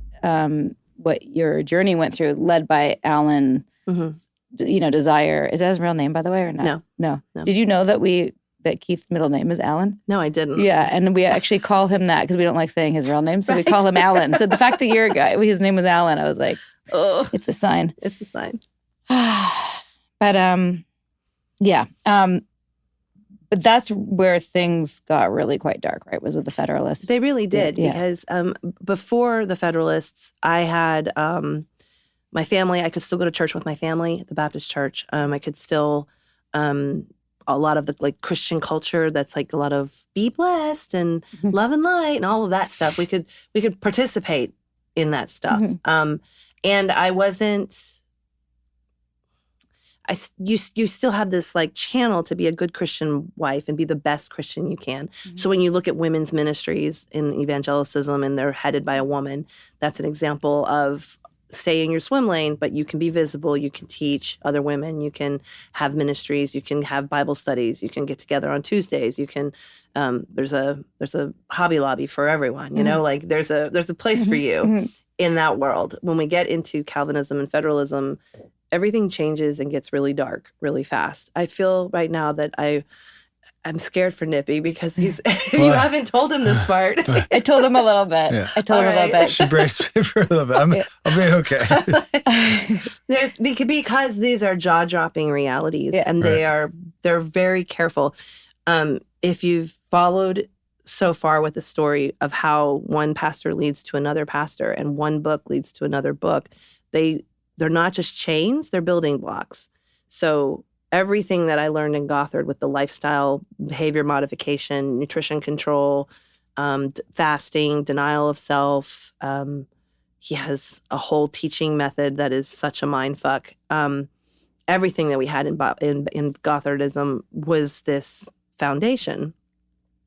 your journey went through, led by Alan. Mm-hmm. Desire. Is that his real name, by the way, or not? No. Did you know that Keith's middle name is Alan? No, I didn't. Yeah, and we actually call him that because we don't like saying his real name, so we call him Alan. So the fact that his name was Alan, I was like, oh, it's a sign. It's a sign. But but that's where things got really quite dark, right? Was with the Federalists. They really did, because before the Federalists, I had my family. I could still go to church with my family at the Baptist church. I could still. A lot of the Christian culture, that's like a lot of be blessed and love and light and all of that stuff. We could participate in that stuff. Mm-hmm. And I wasn't. You still have this channel to be a good Christian wife and be the best Christian you can. Mm-hmm. So when you look at women's ministries in evangelicism and they're headed by a woman, that's an example of stay in your swim lane, but you can be visible, you can teach other women, you can have ministries, you can have Bible studies, you can get together on Tuesdays, you can there's a Hobby Lobby for everyone, there's a place for you in that world. When we get into Calvinism and federalism, everything changes and gets really dark really fast. I feel right now that I'm scared for Nippy because he's. You haven't told him this part. I told him a little bit. Yeah. I told him a little bit. She braced me for a little bit. I'll be okay. Because these are jaw-dropping realities, and they're very careful. If you've followed so far with the story of how one pastor leads to another pastor and one book leads to another book, they're not just chains; they're building blocks. So. Everything that I learned in Gothard with the lifestyle, behavior modification, nutrition control, fasting, denial of self. He has a whole teaching method that is such a mind fuck. Everything that we had in Gothardism was this foundation.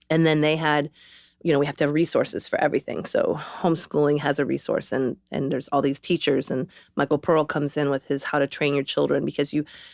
And then they had we have to have resources for everything. So homeschooling has a resource, and there's all these teachers, and Michael Pearl comes in with his How to Train Your Children, because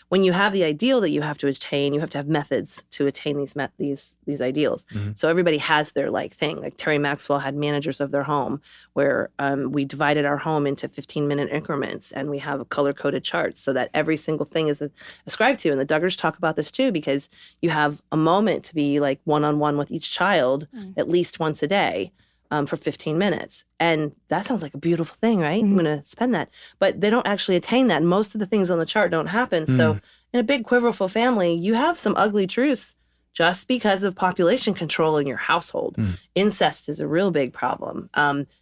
when you have the ideal that you have to attain, you have to have methods to attain these ideals. Mm-hmm. So everybody has their thing. Like Terry Maxwell had managers of their home, where we divided our home into 15-minute increments, and we have color-coded charts so that every single thing is ascribed to. And the Duggars talk about this too, because you have a moment to be one-on-one with each child, at least once a day, for 15 minutes. And that sounds like a beautiful thing, right? Mm-hmm. I'm going to spend that. But they don't actually attain that. Most of the things on the chart don't happen. Mm. So in a big Quiverfull family, you have some ugly truths just because of population control in your household. Mm. Incest is a real big problem.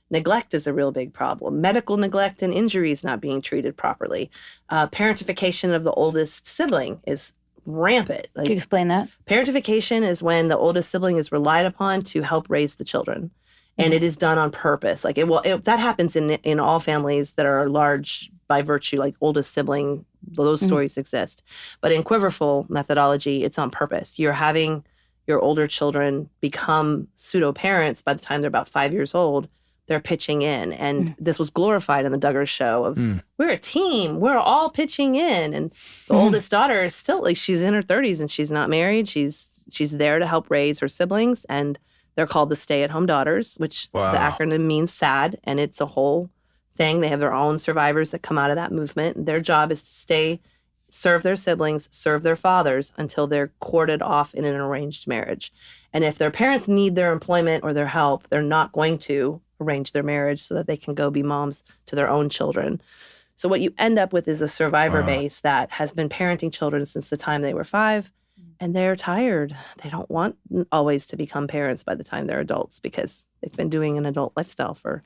Neglect is a real big problem. Medical neglect and injuries not being treated properly. Parentification of the oldest sibling is rampant. Can you explain that? Parentification is when the oldest sibling is relied upon to help raise the children. And it is done on purpose. That happens in all families that are large by virtue, oldest sibling, those stories exist. But in Quiverfull methodology, it's on purpose. You're having your older children become pseudo-parents by the time they're about 5 years old. They're pitching in. And this was glorified in the Duggars show of, we're a team. We're all pitching in. And the oldest daughter is still, she's in her 30s and she's not married. She's there to help raise her siblings. And they're called the stay-at-home daughters, which the acronym means SAD. And it's a whole thing. They have their own survivors that come out of that movement. Their job is to serve their siblings, serve their fathers until they're courted off in an arranged marriage. And if their parents need their employment or their help, they're not going to arrange their marriage so that they can go be moms to their own children. So what you end up with is a survivor base that has been parenting children since the time they were 5, and they're tired. They don't want always to become parents by the time they're adults because they've been doing an adult lifestyle for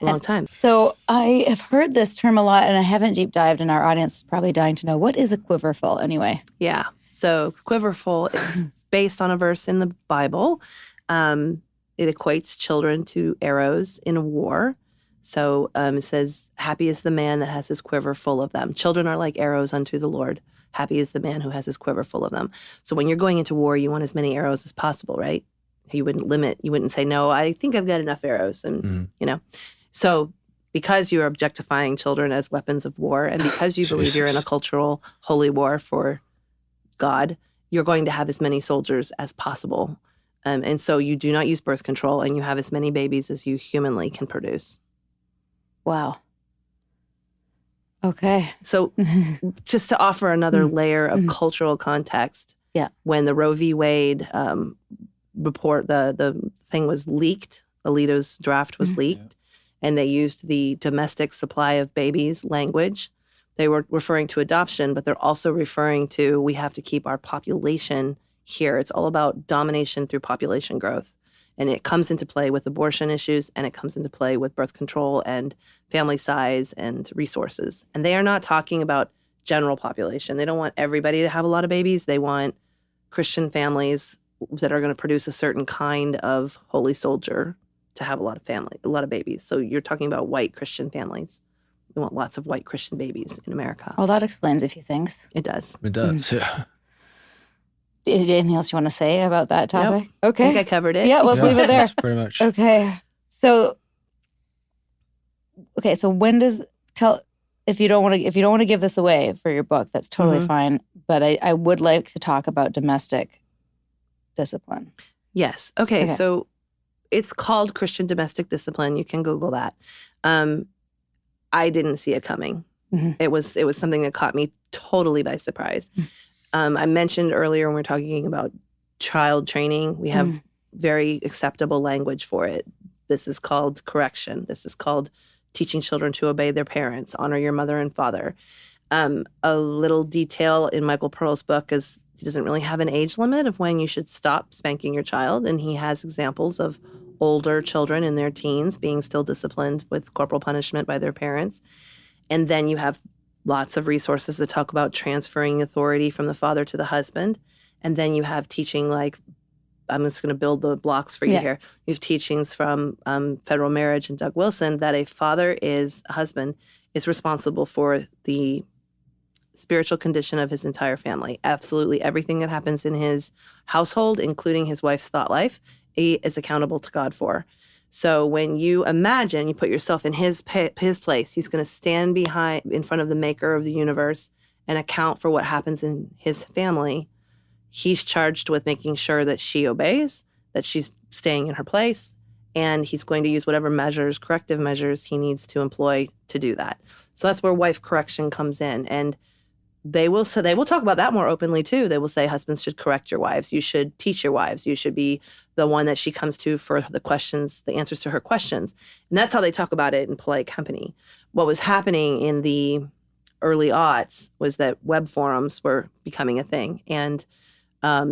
a long time. So I have heard this term a lot, and I haven't deep dived, and our audience is probably dying to know, what is a Quiverfull anyway? Yeah. So Quiverfull is based on a verse in the Bible. It equates children to arrows in a war. So it says, happy is the man that has his quiver full of them. Children are like arrows unto the Lord. Happy is the man who has his quiver full of them. So when you're going into war, you want as many arrows as possible, right? You wouldn't limit. You wouldn't say, no, I think I've got enough arrows. And, So because you're objectifying children as weapons of war, and because you believe you're in a cultural holy war for God, you're going to have as many soldiers as possible. And so you do not use birth control, and you have as many babies as you humanly can produce. Wow. Okay. So just to offer another layer of cultural context, when the Roe v. Wade report, the thing was leaked, Alito's draft was leaked, and they used the domestic supply of babies language. They were referring to adoption, but they're also referring to, we have to keep our population here. It's all about domination through population growth. And it comes into play with abortion issues, and it comes into play with birth control and family size and resources. And they are not talking about general population. They don't want everybody to have a lot of babies. They want Christian families that are going to produce a certain kind of holy soldier to have a lot of babies. So you're talking about white Christian families. We want lots of white Christian babies in America. Well, that explains a few things. It does. It does, yeah. Anything else you want to say about that topic? Nope. Okay. I think I covered it. Yeah, let's leave it there. Pretty much. Okay. So when if you don't want to give this away for your book, that's totally fine. But I would like to talk about domestic discipline. Yes. Okay. So it's called Christian domestic discipline. You can Google that. I didn't see it coming. Mm-hmm. It was something that caught me totally by surprise. I mentioned earlier when we were talking about child training, we have very acceptable language for it. This is called correction. This is called teaching children to obey their parents, honor your mother and father. A little detail in Michael Pearl's book is he doesn't really have an age limit of when you should stop spanking your child. And he has examples of older children in their teens being still disciplined with corporal punishment by their parents. And then you have lots of resources that talk about transferring authority from the father to the husband. And then you have teaching like, I'm just going to build the blocks for you here. You have teachings from Federal Marriage and Doug Wilson that a husband is responsible for the spiritual condition of his entire family. Absolutely everything that happens in his household, including his wife's thought life, he is accountable to God for. So when you imagine, you put yourself in his place, he's going to stand in front of the maker of the universe and account for what happens in his family. He's charged with making sure that she obeys, that she's staying in her place, and he's going to use whatever measures, corrective measures he needs to employ to do that. So that's where wife correction comes in. And they will talk about that more openly too. They will say husbands should correct your wives. You should teach your wives. You should be the one that she comes to for the answers to her questions. And that's how they talk about it in polite company. What was happening in the early aughts was that web forums were becoming a thing. And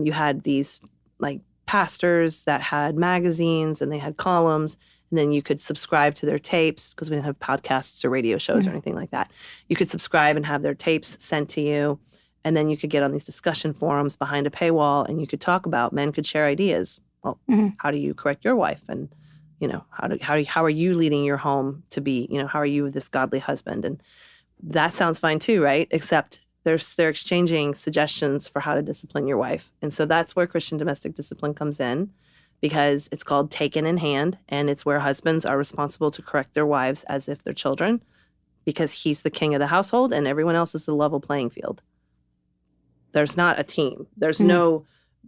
you had these like pastors that had magazines and they had columns. And then you could subscribe to their tapes because we didn't have podcasts or radio shows or anything like that. You could subscribe and have their tapes sent to you. And then you could get on these discussion forums behind a paywall and you could talk about, men could share ideas. Well, how do you correct your wife? And, how are you leading your home to be, how are you this godly husband? And that sounds fine too, right? Except they're exchanging suggestions for how to discipline your wife. And so that's where Christian domestic discipline comes in, because it's called taken in hand, and it's where husbands are responsible to correct their wives as if they're children, because he's the king of the household and everyone else is a level playing field. There's not a team. There's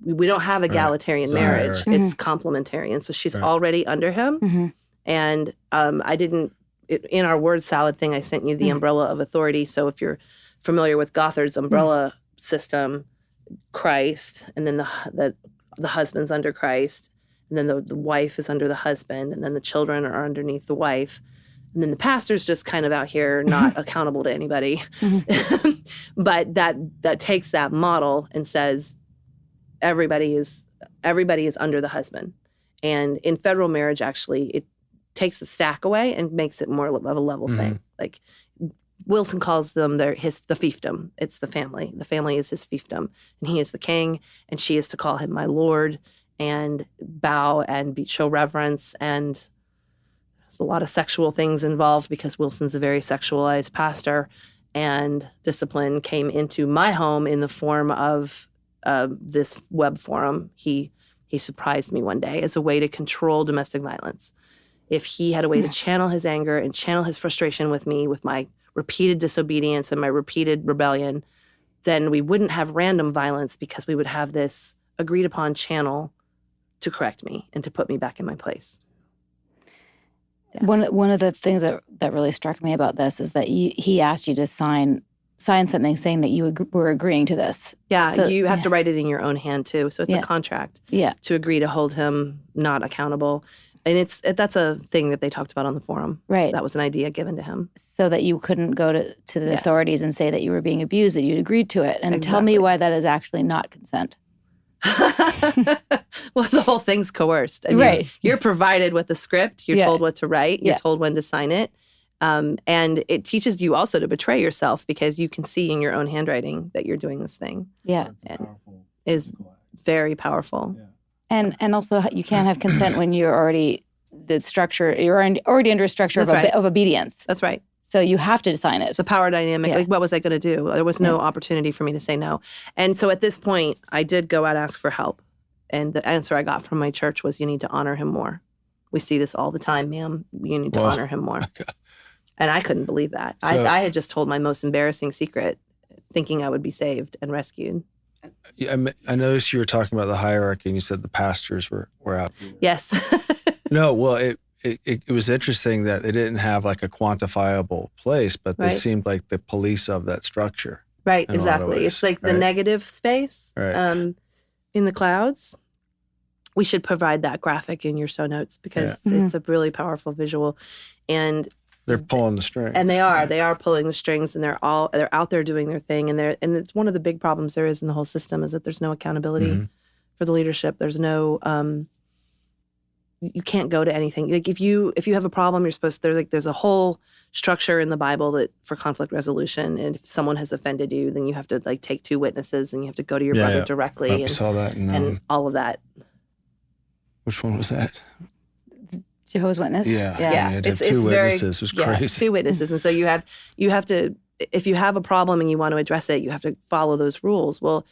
we don't have egalitarian marriage. It's complementary. And so she's already under him. And in our word salad thing, I sent you the umbrella of authority. So if you're familiar with Gothard's umbrella system, Christ, and then the husband's under Christ, and then the wife is under the husband, and then the children are underneath the wife. And then the pastor's just kind of out here not accountable to anybody. But that takes that model and says everybody is under the husband. And in federal marriage, actually, it takes the stack away and makes it more of a level thing. Like Wilson calls them the fiefdom. It's the family. The family is his fiefdom. And he is the king, and she is to call him my lord and bow and show reverence. And there's a lot of sexual things involved because Wilson's a very sexualized pastor. And discipline came into my home in the form of this web forum. He surprised me one day as a way to control domestic violence. If he had a way to channel his anger and channel his frustration with me, with my repeated disobedience and my repeated rebellion, then we wouldn't have random violence because we would have this agreed upon channel to correct me and to put me back in my place. Yes. One of the things that really struck me about this is that he asked you to sign something saying that you were agreeing to this. Yeah, so, you have to write it in your own hand too. So it's a contract to agree to hold him not accountable. And that's a thing that they talked about on the forum. Right. That was an idea given to him. So that you couldn't go to the authorities and say that you were being abused, that you'd agreed to it. And tell me why that is actually not consent. Well, the whole thing's coerced. I mean, you're provided with a script. You're told what to write. You're told when to sign it. And it teaches you also to betray yourself because you can see in your own handwriting that you're doing this thing. Yeah. And is very powerful. Yeah. And also you can't have consent when you're already you're already under a structure of obedience. That's right. So you have to sign it. It's a power dynamic. Yeah. Like, what was I going to do? There was no opportunity for me to say no. And so at this point, I did go out and ask for help. And the answer I got from my church was, you need to honor him more. We see this all the time, ma'am. You need to honor him more. And I couldn't believe that. So, I had just told my most embarrassing secret, thinking I would be saved and rescued. Yeah, I noticed you were talking about the hierarchy, and you said the pastors were out. Yes. No, well, it was interesting that they didn't have like a quantifiable place, but they seemed like the police of that structure. Right, exactly. It's like the negative space in the clouds. We should provide that graphic in your show notes because it's a really powerful visual. And they're pulling the strings. And they are pulling the strings, and they're out there doing their thing. And it's one of the big problems there is in the whole system is that there's no accountability for the leadership. There's no, you can't go to anything. Like if you have a problem, you're supposed to, there's a whole structure in the Bible that for conflict resolution. And if someone has offended you, then you have to take two witnesses and you have to go to your brother directly. I saw that. And all of that. Which one was that? Jehovah's Witness? Yeah. It's two witnesses. It was crazy. Two witnesses. And so you have to, if you have a problem and you want to address it, you have to follow those rules. Well,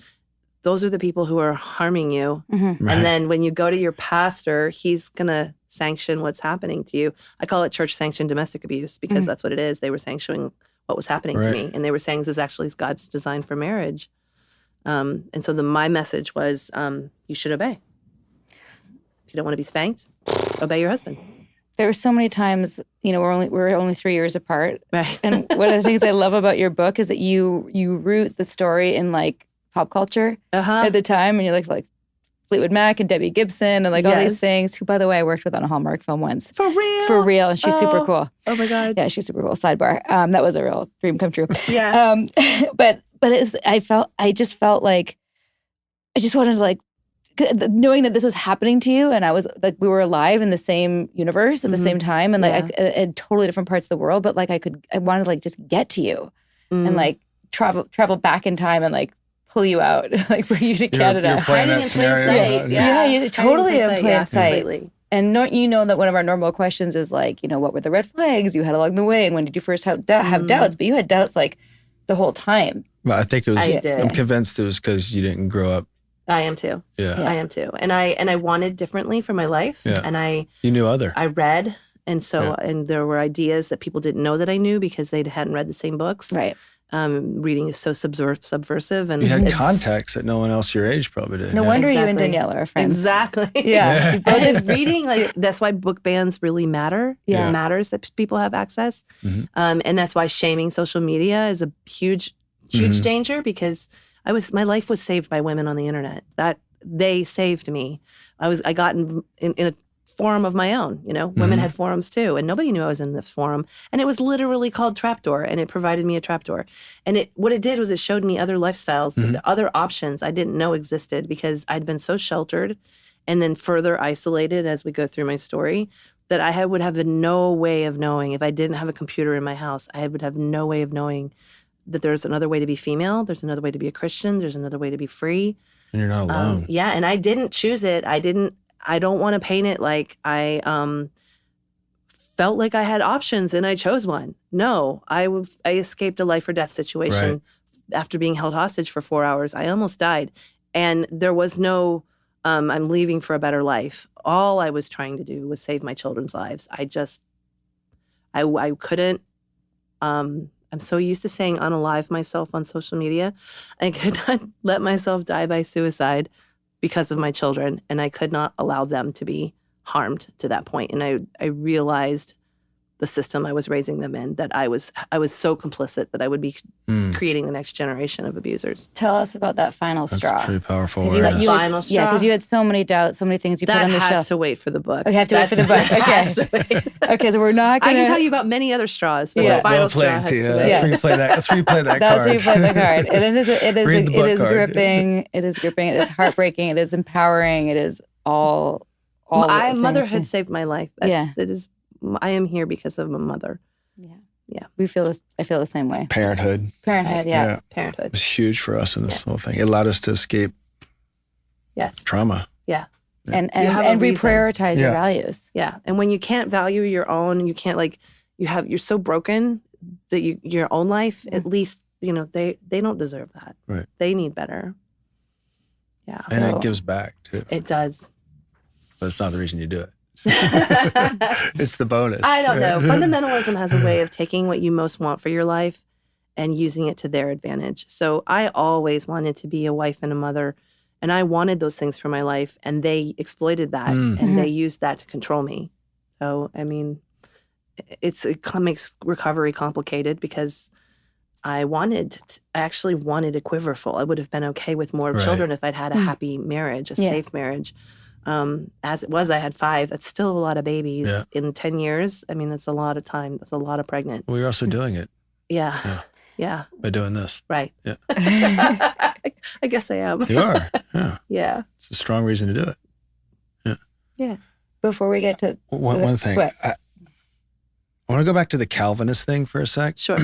those are the people who are harming you. Mm-hmm. Right. And then when you go to your pastor, he's going to sanction what's happening to you. I call it church sanctioned domestic abuse because that's what it is. They were sanctioning what was happening to me. And they were saying this is actually God's design for marriage. And so my message was, you should obey. If you don't want to be spanked, obey your husband. There were so many times, we're only 3 years apart. Right. And one of the things I love about your book is that you root the story in like pop culture at the time. And you're like Fleetwood Mac and Debbie Gibson and like all these things, who, by the way, I worked with on a Hallmark film once. For real? For real. And she's super cool. Oh my God. Yeah, she's super cool. Sidebar. That was a real dream come true. Yeah. But I just felt like, I just wanted to like, knowing that this was happening to you, and I was like, we were alive in the same universe at the same time, and like in totally different parts of the world, but like I wanted to like just get to you and like travel back in time and like pull you out, like for you to Canada. You're playing Hiding that in plain scenario. sight. Yeah, you totally in plain sight. Completely. And that one of our normal questions is like, what were the red flags you had along the way, and when did you first have doubts? But you had doubts like the whole time. Well, I think it was. I did. I'm convinced it was because you didn't grow up. I am too. Yeah. I am too. And I wanted differently for my life. Yeah. And you knew other. I read. And so, and there were ideas that people didn't know that I knew because they hadn't read the same books. Right. Reading is so subversive. And you had contacts that no one else your age probably did. No wonder you and Danielle are friends. Exactly. Yeah. But reading, like, that's why book bans really matter. Yeah. It matters that people have access. And that's why shaming social media is a huge danger, because my life was saved by women on the internet. That they saved me. I got in a forum of my own, women had forums too, and nobody knew I was in this forum. And it was literally called Trapdoor, and it provided me a trapdoor. And what it did was it showed me other lifestyles, the other options I didn't know existed, because I'd been so sheltered and then further isolated as we go through my story, that I would have no way of knowing. If I didn't have a computer in my house, I would have no way of knowing that there's another way to be female, there's another way to be a Christian, there's another way to be free. And you're not alone. And I didn't choose it. I don't want to paint it like I felt like I had options and I chose one. No, I escaped a life or death situation after being held hostage for 4 hours. I almost died. And there was no, I'm leaving for a better life. All I was trying to do was save my children's lives. I couldn't, I'm so used to saying unalive myself on social media. I could not let myself die by suicide because of my children, and I could not allow them to be harmed to that point. And I realized the system I was raising them in, that I was so complicit that I would be creating the next generation of abusers. Tell us about that final straw. That's pretty powerful. Final straw. Yeah, because you had so many doubts, so many things you put on the shelf. That has to wait for the book. We have to wait for the book. Okay. Okay, so we're not going to... I can tell you about many other straws, but the final straw has to wait. Let's replay that card. That's where you play the card. And it is card. gripping. It is gripping. It is heartbreaking. It is empowering. It is all motherhood saved my life. It is. I am here because of my mother. Yeah. I feel the same way. Parenthood. Yeah. Parenthood. It was huge for us in this whole thing. It allowed us to escape trauma. Yeah. And reprioritize your values. Yeah. And when you can't value your own, you can't you're so broken that your own life, at least, they don't deserve that. Right. They need better. Yeah. And it gives back too. It does. But it's not the reason you do it. It's the bonus. I don't know. Fundamentalism has a way of taking what you most want for your life and using it to their advantage. So I always wanted to be a wife and a mother, and I wanted those things for my life, and they exploited that, and they used that to control me. So, I mean, it makes recovery complicated, because I actually wanted a Quiverfull. I would have been okay with more children if I'd had a happy marriage, a safe marriage. As it was, I had 5. That's still a lot of babies in 10 years. I mean, that's a lot of time. That's a lot of pregnant. Well, you're also doing it. Yeah. By doing this. Right. Yeah. I guess I am. You are. Yeah. Yeah. It's a strong reason to do it. Yeah. Yeah. Before we get to one thing, what? I want to go back to the Calvinist thing for a sec. Sure.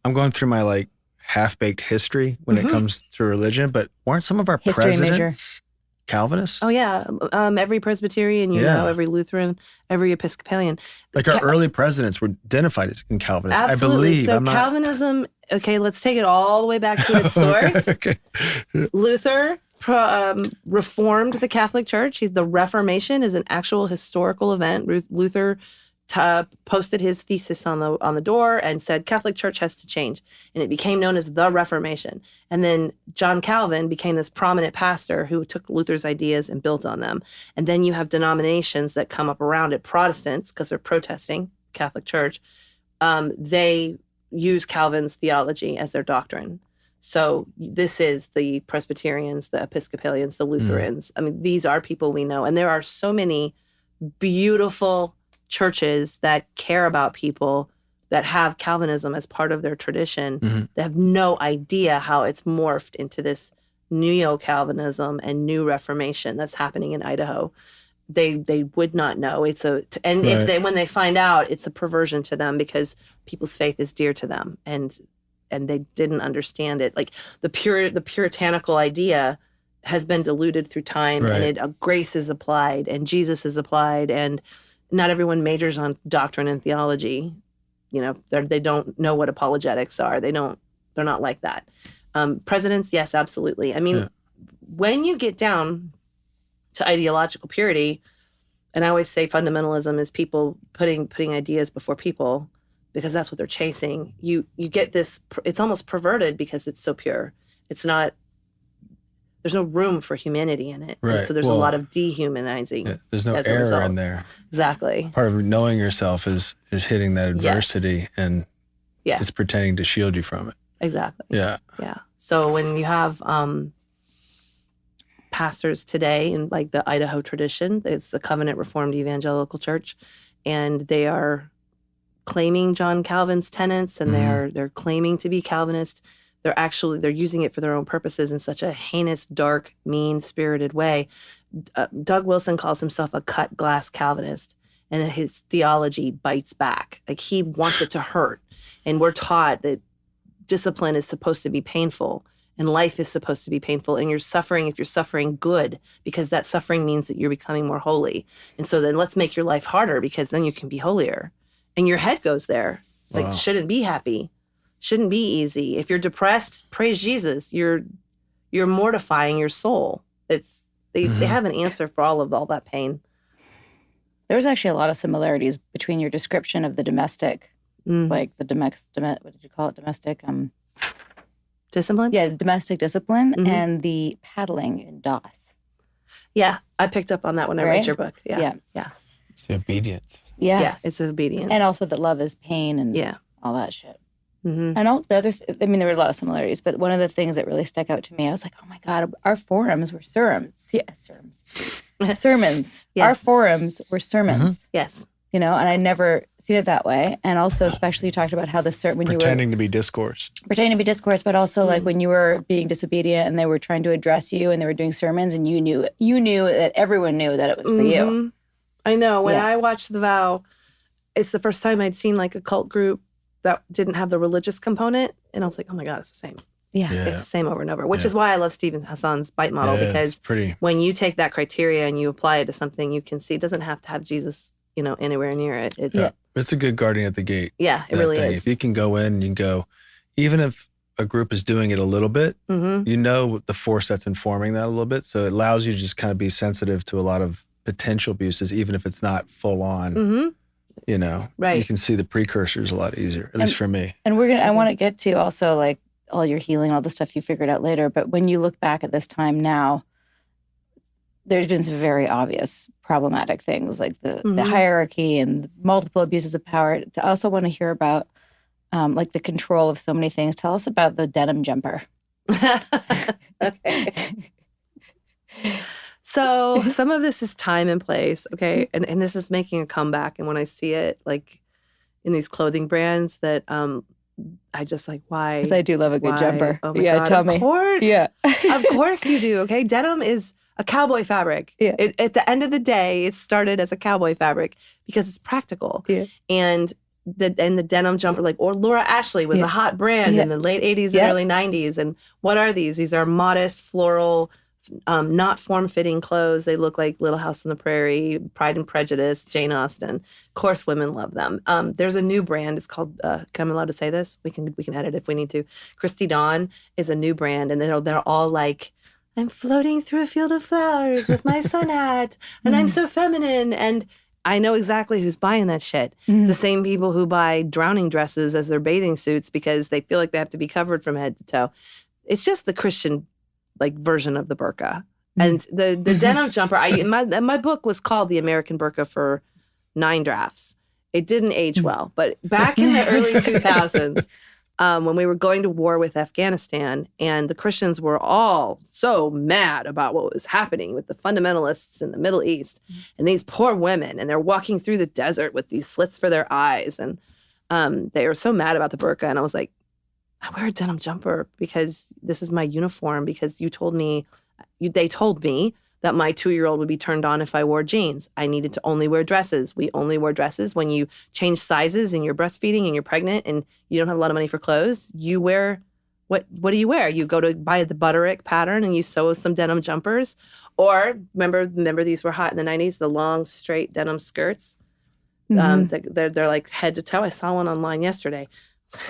I'm going through my half-baked history when it comes to religion, but weren't some of our History presidents Calvinists? Oh, yeah. Every Presbyterian, every Lutheran, every Episcopalian. Like our early presidents were identified as in Calvinists, Absolutely. I believe. So Calvinism, okay, let's take it all the way back to its source. Okay. Luther reformed the Catholic Church. The Reformation is an actual historical event. Luther posted his thesis on the door and said Catholic Church has to change, and it became known as the Reformation. And then John Calvin became this prominent pastor who took Luther's ideas and built on them. And then you have denominations that come up around it, Protestants, because they're protesting Catholic Church. They use Calvin's theology as their doctrine. So this is the Presbyterians, the Episcopalians, the Lutherans. I mean, these are people we know, and there are so many beautiful churches that care about people that have Calvinism as part of their tradition. They have no idea how it's morphed into this neo-Calvinism and new Reformation that's happening in Idaho. They would not know. If when they find out, it's a perversion to them because people's faith is dear to them, and they didn't understand it. Like the puritanical idea has been diluted through time, and grace is applied, and Jesus is applied, and not everyone majors on doctrine and theology. They don't know what apologetics are. They're not like that. Presidents, yes, absolutely. I mean, when you get down to ideological purity, and I always say fundamentalism is people putting ideas before people because that's what they're chasing. You get this, it's almost perverted because it's so pure. It's not, there's no room for humanity in it. Right. And so there's a lot of dehumanizing. Yeah, there's no error in there. Exactly. Part of knowing yourself is hitting that adversity and it's pretending to shield you from it. Exactly. Yeah. Yeah. So when you have pastors today in like the Idaho tradition, it's the Covenant Reformed Evangelical Church, and they are claiming John Calvin's tenets, and they're claiming to be Calvinist. They're using it for their own purposes in such a heinous, dark, mean-spirited way. Doug Wilson calls himself a cut glass Calvinist, and his theology bites back. Like he wants it to hurt. And we're taught that discipline is supposed to be painful, and life is supposed to be painful, and you're suffering if you're suffering good, because that suffering means that you're becoming more holy. And so then let's make your life harder because then you can be holier. And your head goes there. Like, shouldn't be happy. Shouldn't be easy. If you're depressed, praise Jesus. You're mortifying your soul. They have an answer for all that pain. There's actually a lot of similarities between your description of the domestic, like the what did you call it? Domestic discipline? Yeah, domestic discipline and the paddling in DOS. Yeah, I picked up on that when I read your book. Yeah. It's the obedience. Yeah, it's obedience. And also that love is pain and all that shit. Mm-hmm. And all the other, there were a lot of similarities, but one of the things that really stuck out to me, I was like, oh my God, our forums were sermons. Yeah, sermons. Yes. Our forums were sermons. Yes. And I never seen it that way. And also, especially you talked about how when pretending to be discourse. Pretending to be discourse, but also like when you were being disobedient and they were trying to address you and they were doing sermons and you knew that everyone knew that it was for you. I know. When I watched The Vow, it's the first time I'd seen like a cult group that didn't have the religious component. And I was like, oh my God, it's the same. Yeah. It's the same over and over, which is why I love Stephen Hassan's bite model, because when you take that criteria and you apply it to something, you can see it doesn't have to have Jesus, anywhere near it. It's a good guardian at the gate. Yeah, it really is. If you can go in, you can go, even if a group is doing it a little bit, you know the force that's informing that a little bit. So it allows you to just kind of be sensitive to a lot of potential abuses, even if it's not full on. Right. You can see the precursors a lot easier, at least for me. And I want to get to also like all your healing, all the stuff you figured out later. But when you look back at this time now, there's been some very obvious problematic things like the hierarchy and multiple abuses of power. I also want to hear about like the control of so many things. Tell us about the denim jumper. Okay. So some of this is time and place, okay? And this is making a comeback. And when I see it, like, in these clothing brands that I just like, why? Because I do love a good jumper. Oh my God, tell me. Of course. Yeah. Of course you do, okay? Denim is a cowboy fabric. Yeah. At the end of the day, it started as a cowboy fabric because it's practical. Yeah. And the denim jumper, like, or Laura Ashley was a hot brand in the late 80s and early 90s. And what are these? These are modest, floral, not form-fitting clothes. They look like Little House on the Prairie, Pride and Prejudice, Jane Austen. Of course, women love them. There's a new brand. It's called, am I allowed to say this? We can edit if we need to. Christy Dawn is a new brand, and they're all like, I'm floating through a field of flowers with my sun hat, and I'm so feminine. And I know exactly who's buying that shit. It's the same people who buy drowning dresses as their bathing suits because they feel like they have to be covered from head to toe. It's just the Christian version of the burqa. And the denim jumper, my book was called The American Burqa for 9 drafts. It didn't age well. But back in the early 2000s, when we were going to war with Afghanistan, and the Christians were all so mad about what was happening with the fundamentalists in the Middle East, and these poor women, and they're walking through the desert with these slits for their eyes, and they were so mad about the burqa. And I was like, I wear a denim jumper because this is my uniform, because they told me that my 2-year-old would be turned on if I wore jeans. I needed to only wear dresses. We only wear dresses. When you change sizes and you're breastfeeding and you're pregnant and you don't have a lot of money for clothes, you wear, what do you wear? You go to buy the Butterick pattern and you sew some denim jumpers. Or remember these were hot in the 90s, the long, straight denim skirts. They're like head to toe. I saw one online yesterday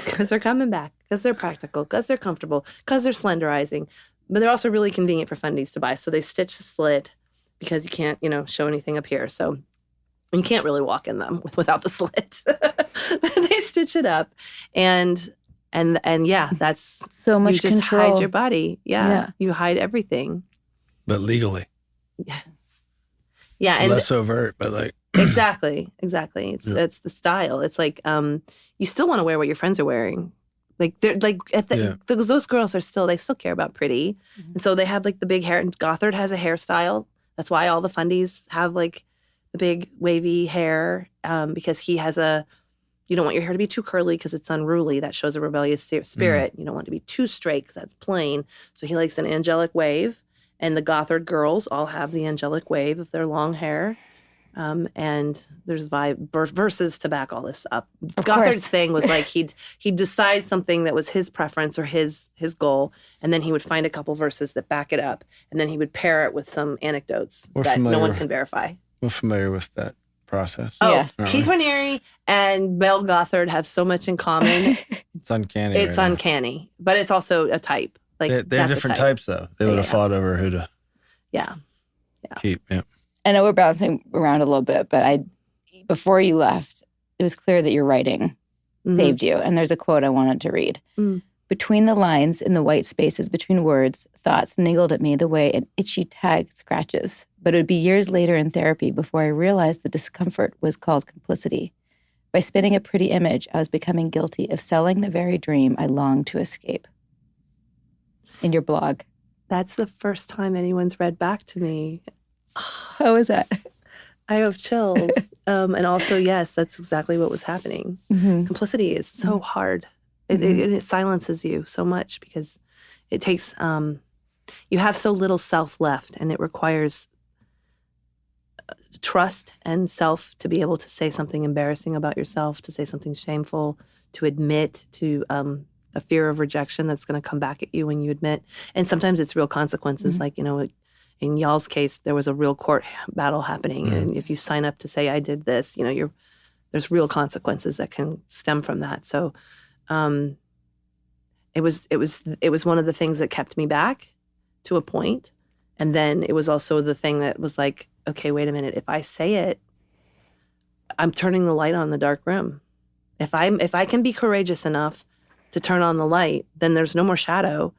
because they're coming back, because they're practical, because they're comfortable, because they're slenderizing. But they're also really convenient for fundies to buy. So they stitch the slit because you can't, show anything up here. So you can't really walk in them without the slit. They stitch it up. And yeah, that's so much you just control. hide your body. Yeah. You hide everything. But legally. Yeah. And less overt, but Exactly. It's the style. It's like you still want to wear what your friends are wearing. Those girls they still care about pretty. And so they have the big hair. And Gothard has a hairstyle. That's why all the fundies have the big wavy hair, because he has you don't want your hair to be too curly because it's unruly. That shows a rebellious spirit. You don't want it to be too straight because that's plain. So he likes an angelic wave. And the Gothard girls all have the angelic wave of their long hair. And there's verses to back all this up. Gothard's thing was he'd decide something that was his preference or his goal, and then he would find a couple verses that back it up, and then he would pair it with some anecdotes that no one can verify. We're familiar with that process. Oh, yes. Keith Raniere and Bell Gothard have so much in common. It's uncanny. It's uncanny, but it's also a type. They have different types, though. They would have fought over who to keep. Yeah. I know we're bouncing around a little bit, but before you left, it was clear that your writing saved you. And there's a quote I wanted to read. Between the lines in the white spaces between words, thoughts niggled at me the way an itchy tag scratches. But it would be years later in therapy before I realized the discomfort was called complicity. By spinning a pretty image, I was becoming guilty of selling the very dream I longed to escape. In your blog. That's the first time anyone's read back to me. How was that? I have chills. And also, yes, that's exactly what was happening. Complicity is so hard. It silences you so much because it takes, you have so little self left, and it requires trust and self to be able to say something embarrassing about yourself, to say something shameful, to admit to a fear of rejection that's going to come back at you when you admit. And sometimes it's real consequences, in y'all's case, there was a real court battle happening, and if you sign up to say I did this, there's real consequences that can stem from that. So, it was one of the things that kept me back to a point, and then it was also the thing that was like, okay, wait a minute, if I say it, I'm turning the light on in the dark room. If I can be courageous enough to turn on the light, then there's no more shadow.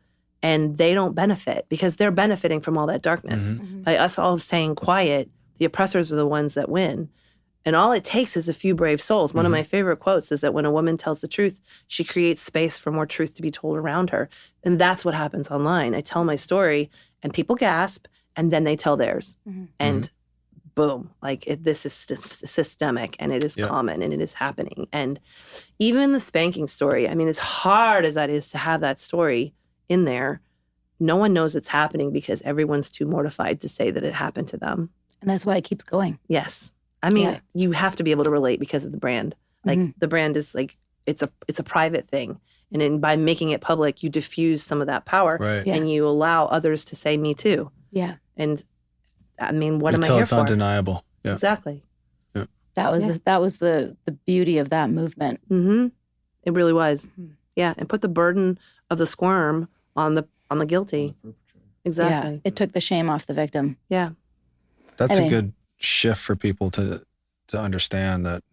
And they don't benefit because they're benefiting from all that darkness. By us all staying quiet, the oppressors are the ones that win. And all it takes is a few brave souls. One of my favorite quotes is that when a woman tells the truth, she creates space for more truth to be told around her. And that's what happens online. I tell my story and people gasp, and then they tell theirs. And boom, this is systemic, and it is common, and it is happening. And even the spanking story, as hard as that is to have that story in there, no one knows it's happening because everyone's too mortified to say that it happened to them. And that's why it keeps going. Yes. You have to be able to relate because of the brand. The brand is it's a private thing. And by making it public, you diffuse some of that power, and you allow others to say me too. Yeah. And I mean, what am I Until here it's for? undeniable. Yeah. Exactly. Yeah. That was the beauty of that movement. Mm-hmm. It really was. Yeah. And put the burden of the squirm on the guilty. Exactly. Yeah. It took the shame off the victim. Yeah. That's a good shift for people to understand that,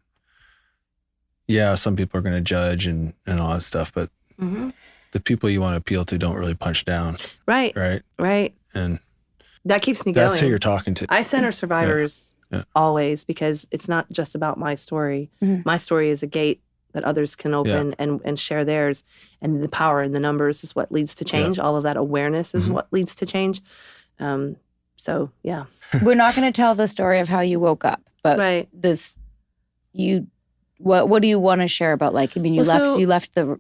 yeah, some people are going to judge and all that stuff, but the people you want to appeal to don't really punch down. Right. Right. Right. And that keeps me going. That's who you're talking to. I center survivors always, because it's not just about my story. My story is a gate that others can open and share theirs. And the power in the numbers is what leads to change. All of that awareness is what leads to change. So, yeah. We're not going to tell the story of how you woke up, but what do you want to share about, like, I mean, you left the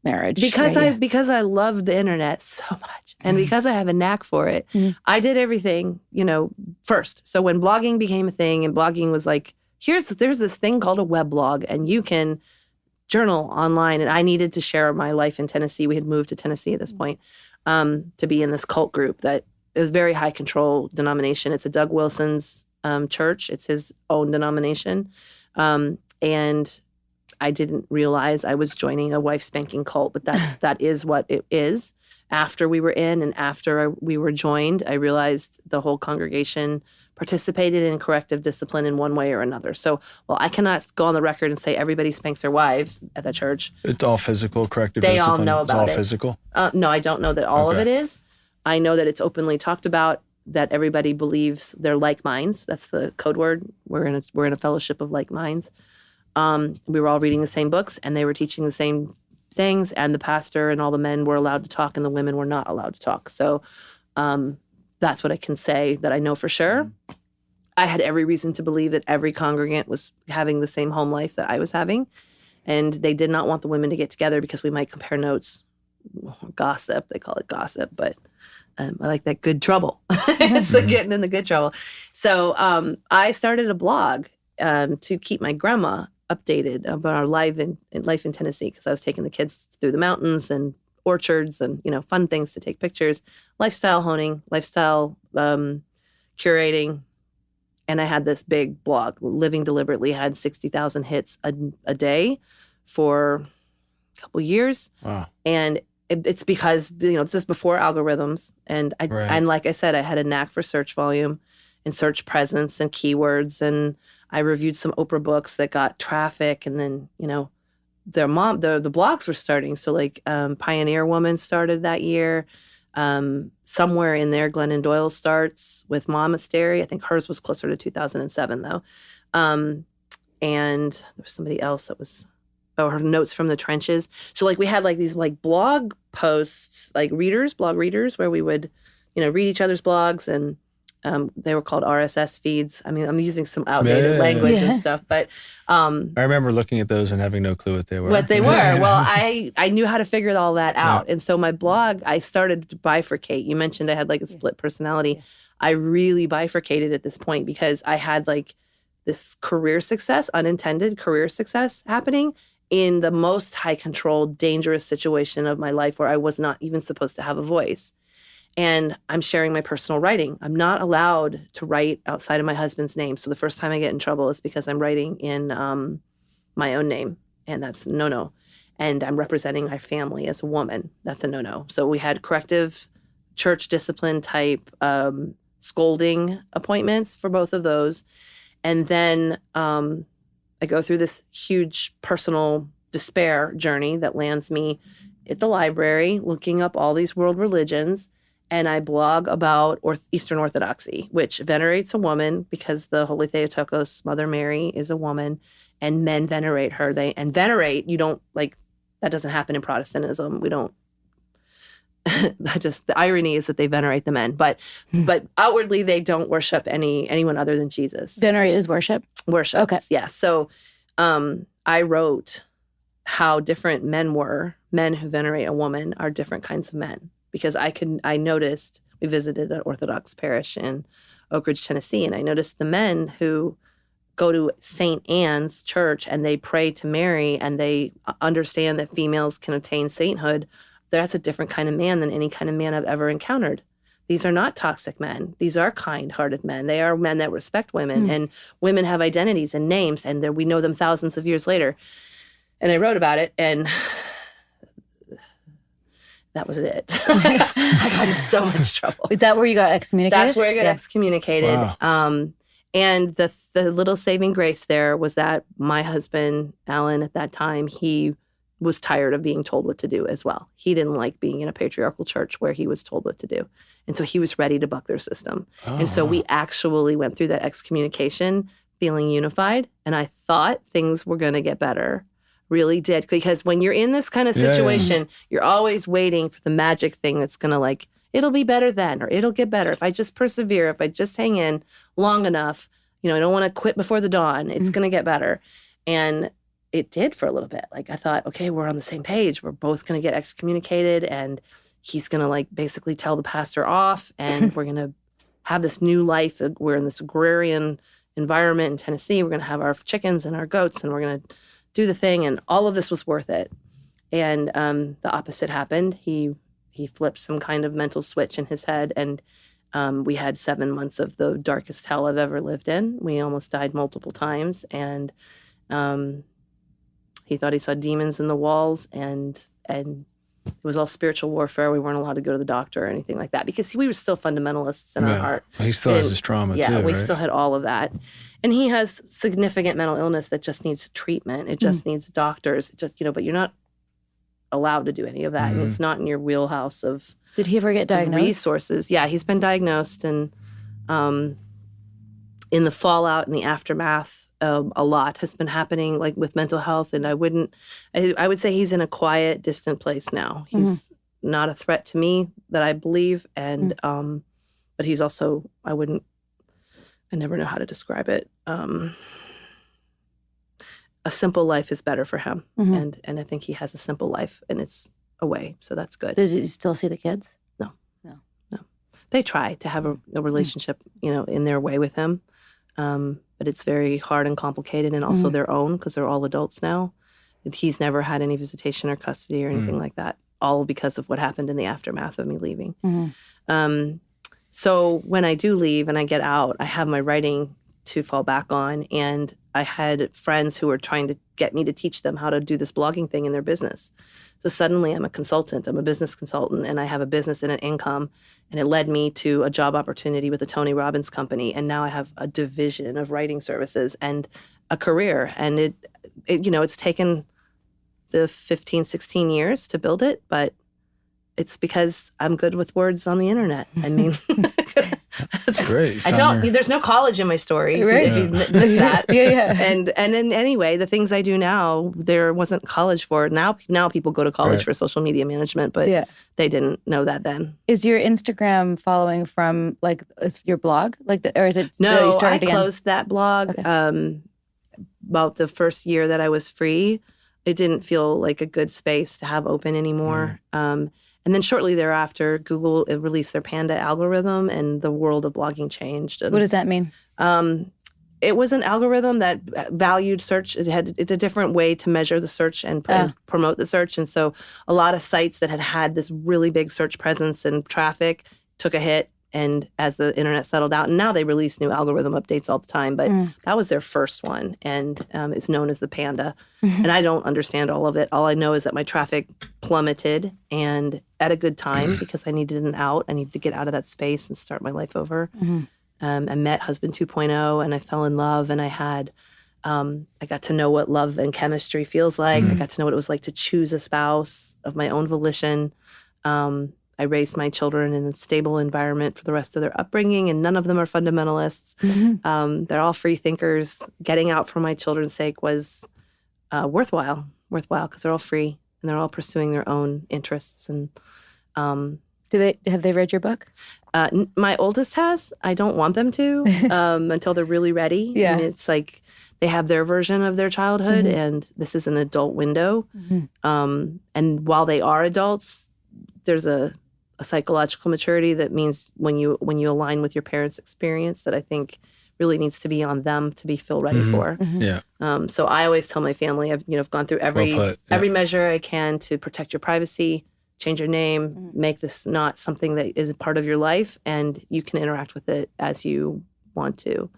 marriage. Because I love the internet so much, and because I have a knack for it, I did everything, first. So when blogging became a thing, and blogging was like, there's this thing called a weblog, and you can journal online. And I needed to share my life in Tennessee. We had moved to Tennessee at this point, to be in this cult group that is very high control denomination. It's a Doug Wilson's church. It's his own denomination. And I didn't realize I was joining a wife spanking cult, but that is what it is. After we were in and after we were joined, I realized the whole congregation participated in corrective discipline in one way or another. So, I cannot go on the record and say everybody spanks their wives at the church. It's all physical corrective discipline? discipline? They all know about it. It's all physical? No, I don't know that all of it is. I know that it's openly talked about, that everybody believes they're like minds. That's the code word. We're in a fellowship of like minds. We were all reading the same books, and they were teaching the same things, and the pastor and all the men were allowed to talk and the women were not allowed to talk. So that's what I can say that I know for sure. I had every reason to believe that every congregant was having the same home life that I was having, and they did not want the women to get together because we might compare notes. Gossip, they call it gossip, but I like that good trouble. It's like getting in the good trouble. So I started a blog to keep my grandma updated about our life in Tennessee, because I was taking the kids through the mountains and orchards and, fun things to take pictures, lifestyle honing, lifestyle curating. And I had this big blog. Living Deliberately had 60,000 hits a day for a couple years. Wow. And it's because, this is before algorithms. And and like I said, I had a knack for search volume and search presence and keywords. And I reviewed some Oprah books that got traffic. And then, the blogs were starting. So like Pioneer Woman started that year. Somewhere in there, Glennon Doyle starts with Monastery. I think hers was closer to 2007 though. And there was somebody else that was, her Notes from the Trenches. So like we had like these like blog posts, like blog readers, where we would, read each other's blogs, and they were called RSS feeds. I mean, I'm using some outdated language and stuff, but I remember looking at those and having no clue what they were. Well, I knew how to figure all that out. And so my blog, I started to bifurcate. You mentioned I had like a split personality. Yeah. I really bifurcated at this point because I had like this unintended career success happening in the most high control, dangerous situation of my life, where I was not even supposed to have a voice. And I'm sharing my personal writing. I'm not allowed to write outside of my husband's name. So the first time I get in trouble is because I'm writing in my own name, and that's no. And I'm representing my family as a woman. That's a no. So we had corrective church discipline type scolding appointments for both of those. And then I go through this huge personal despair journey that lands me at the library looking up all these world religions. And I blog about Eastern Orthodoxy, which venerates a woman because the Holy Theotokos, Mother Mary, is a woman, and men venerate her. You don't, like, that doesn't happen in Protestantism. We don't, the irony is that they venerate the men, but outwardly they don't worship anyone other than Jesus. Venerate is worship? Worship. Okay. Yeah. So I wrote how different men who venerate a woman are different kinds of men. Because I noticed, we visited an Orthodox parish in Oak Ridge, Tennessee, and I noticed the men who go to St. Anne's Church and they pray to Mary and they understand that females can attain sainthood, that's a different kind of man than any kind of man I've ever encountered. these are not toxic men. These are kind-hearted men. They are men that respect women, and women have identities and names, and we know them thousands of years later. And I wrote about it, and that was it. I got in so much trouble. Is that where you got excommunicated? That's where I got excommunicated. Wow. And the little saving grace there was that my husband, Alan, at that time, he was tired of being told what to do as well. He didn't like being in a patriarchal church where he was told what to do. And so he was ready to buck their system. And so we actually went through that excommunication feeling unified. And I thought things were going to get better. Really did. Because when you're in this kind of situation, you're always waiting for the magic thing that's going to like, it'll be better then, or it'll get better. If I just persevere, if I just hang in long enough, I don't want to quit before the dawn. It's going to get better. And it did for a little bit. Like I thought, okay, we're on the same page. We're both going to get excommunicated, and he's going to like basically tell the pastor off, and we're going to have this new life. We're in this agrarian environment in Tennessee. We're going to have our chickens and our goats, and we're going to do the thing. And all of this was worth it. And the opposite happened. He flipped some kind of mental switch in his head, and we had 7 months of the darkest hell I've ever lived in. We almost died multiple times, and he thought he saw demons in the walls, and it was all spiritual warfare. We weren't allowed to go to the doctor or anything like that because we were still fundamentalists in our heart. He still has his trauma too, Yeah, we right? still had all of that. And he has significant mental illness that just needs treatment. It just needs doctors. It just, but you're not allowed to do any of that. And it's not in your wheelhouse of Did he ever get diagnosed? resources. Yeah, he's been diagnosed, and in the fallout and the aftermath, a lot has been happening, like with mental health. And I would say he's in a quiet, distant place now. He's not a threat to me that I believe, and but he's also, I never know how to describe it. A simple life is better for him, and I think he has a simple life, and it's away, so that's good. Does he still see the kids? No. They try to have a relationship, in their way with him, but it's very hard and complicated, and also their own, because they're all adults now. He's never had any visitation or custody or anything like that, all because of what happened in the aftermath of me leaving. So when I do leave and I get out, I have my writing to fall back on, and I had friends who were trying to get me to teach them how to do this blogging thing in their business. So suddenly I'm a consultant. I'm a business consultant, and I have a business and an income, and it led me to a job opportunity with the Tony Robbins company, and now I have a division of writing services and a career. And it's taken the 15, 16 years to build it, but it's because I'm good with words on the internet. I mean, That's great. There's no college in my story, Right. if you missed that. Yeah. And then anyway, the things I do now, there wasn't college for. Now people go to college for social media management, but they didn't know that then. Is your Instagram following from is your blog? Or is it so you No, started I again? closed that blog about the first year that I was free. It didn't feel like a good space to have open anymore. And then shortly thereafter, Google released their Panda algorithm, and the world of blogging changed. And, What does that mean? it was an algorithm that valued search. It's a different way to measure the search and promote the search. And so a lot of sites that had this really big search presence and traffic took a hit. And as the internet settled out, and now they release new algorithm updates all the time, but that was their first one, and it's known as the Panda. And I don't understand all of it. All I know is that my traffic plummeted, and at a good time, because I needed an out. I needed to get out of that space and start my life over. I met husband 2.0, and I fell in love, and I got to know what love and chemistry feels like. I got to know what it was like to choose a spouse of my own volition. I raised my children in a stable environment for the rest of their upbringing, and none of them are fundamentalists. They're all free thinkers. Getting out for my children's sake was worthwhile because they're all free and they're all pursuing their own interests. And have they read your book? My oldest has. I don't want them to until they're really ready. Yeah. And it's like they have their version of their childhood, and this is an adult window. And while they are adults, there's a psychological maturity that means when you align with your parents' experience that I think really needs to be on them to feel ready for. Yeah. So I always tell my family, I've gone through every measure I can to protect your privacy, change your name, make this not something that is a part of your life, and you can interact with it as you want to.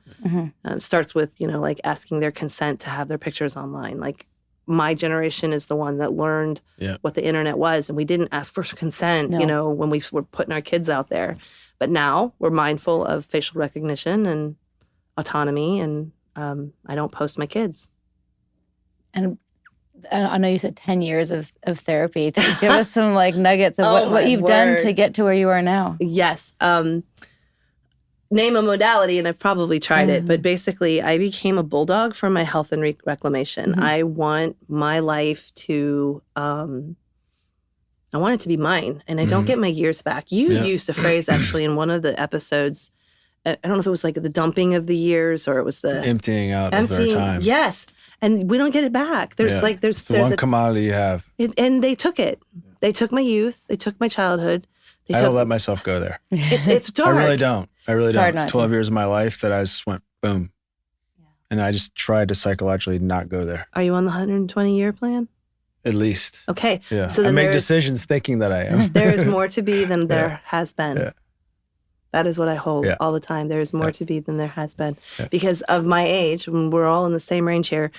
It starts with, like asking their consent to have their pictures online. Like my generation is the one that learned what the internet was, and we didn't ask for consent, when we were putting our kids out there. But now we're mindful of facial recognition and autonomy, and I don't post my kids. And I know you said 10 years of therapy. To give us some nuggets of what you've done to get to where you are now. Yes. Name a modality, and I've probably tried it, but basically I became a bulldog for my health and reclamation. I want my life to, I want it to be mine, and I don't get my years back. You used a phrase actually in one of the episodes. I don't know if it was the dumping of the years or it was the emptying out of their time. Yes. And we don't get it back. There's it's the one commodity you have. And they took it. They took my youth. They took my childhood. I don't let myself go there. It's dark. I really don't. It's 12 to. years of my life that I just went boom. Yeah. And I just tried to psychologically not go there. Are you on the 120-year plan? At least. Okay. Yeah. So I make decisions thinking that I am. There is more to be than there has been. Yeah. That is what I hold all the time. There is more to be than there has been. Yeah. Because of my age, when we're all in the same range here,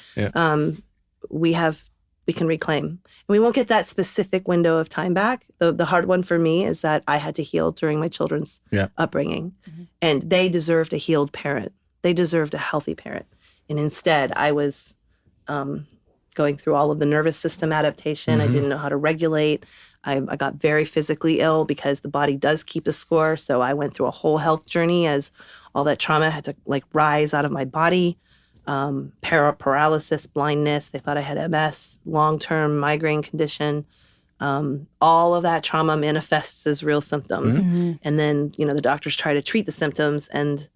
we can reclaim. And we won't get that specific window of time back. The hard one for me is that I had to heal during my children's upbringing. And they deserved a healed parent. They deserved a healthy parent. And instead, I was going through all of the nervous system adaptation. I didn't know how to regulate. I got very physically ill because the body does keep a score. So I went through a whole health journey as all that trauma had to rise out of my body. Paralysis, blindness. They thought I had MS, long-term migraine condition. All of that trauma manifests as real symptoms. And then, the doctors try to treat the symptoms and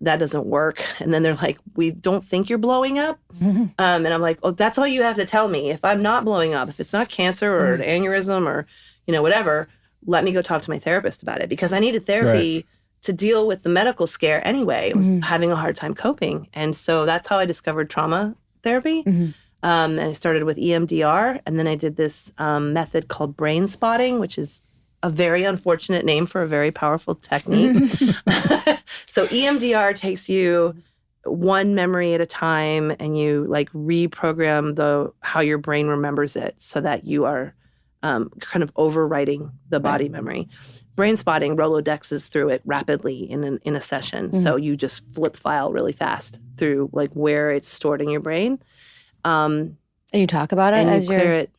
that doesn't work. And then they're like, we don't think you're blowing up. And I'm like, oh, that's all you have to tell me. If I'm not blowing up, if it's not cancer or an aneurysm or, whatever, let me go talk to my therapist about it, because I needed therapy to deal with the medical scare anyway. I was having a hard time coping. And so that's how I discovered trauma therapy. And I started with EMDR. And then I did this method called brain spotting, which is a very unfortunate name for a very powerful technique. So EMDR takes you one memory at a time, and you reprogram how your brain remembers it so that you are kind of overwriting the body memory. Brain spotting Rolodexes through it rapidly in a session. So you just flip file really fast through where it's stored in your brain. And you talk about it and as you clear it.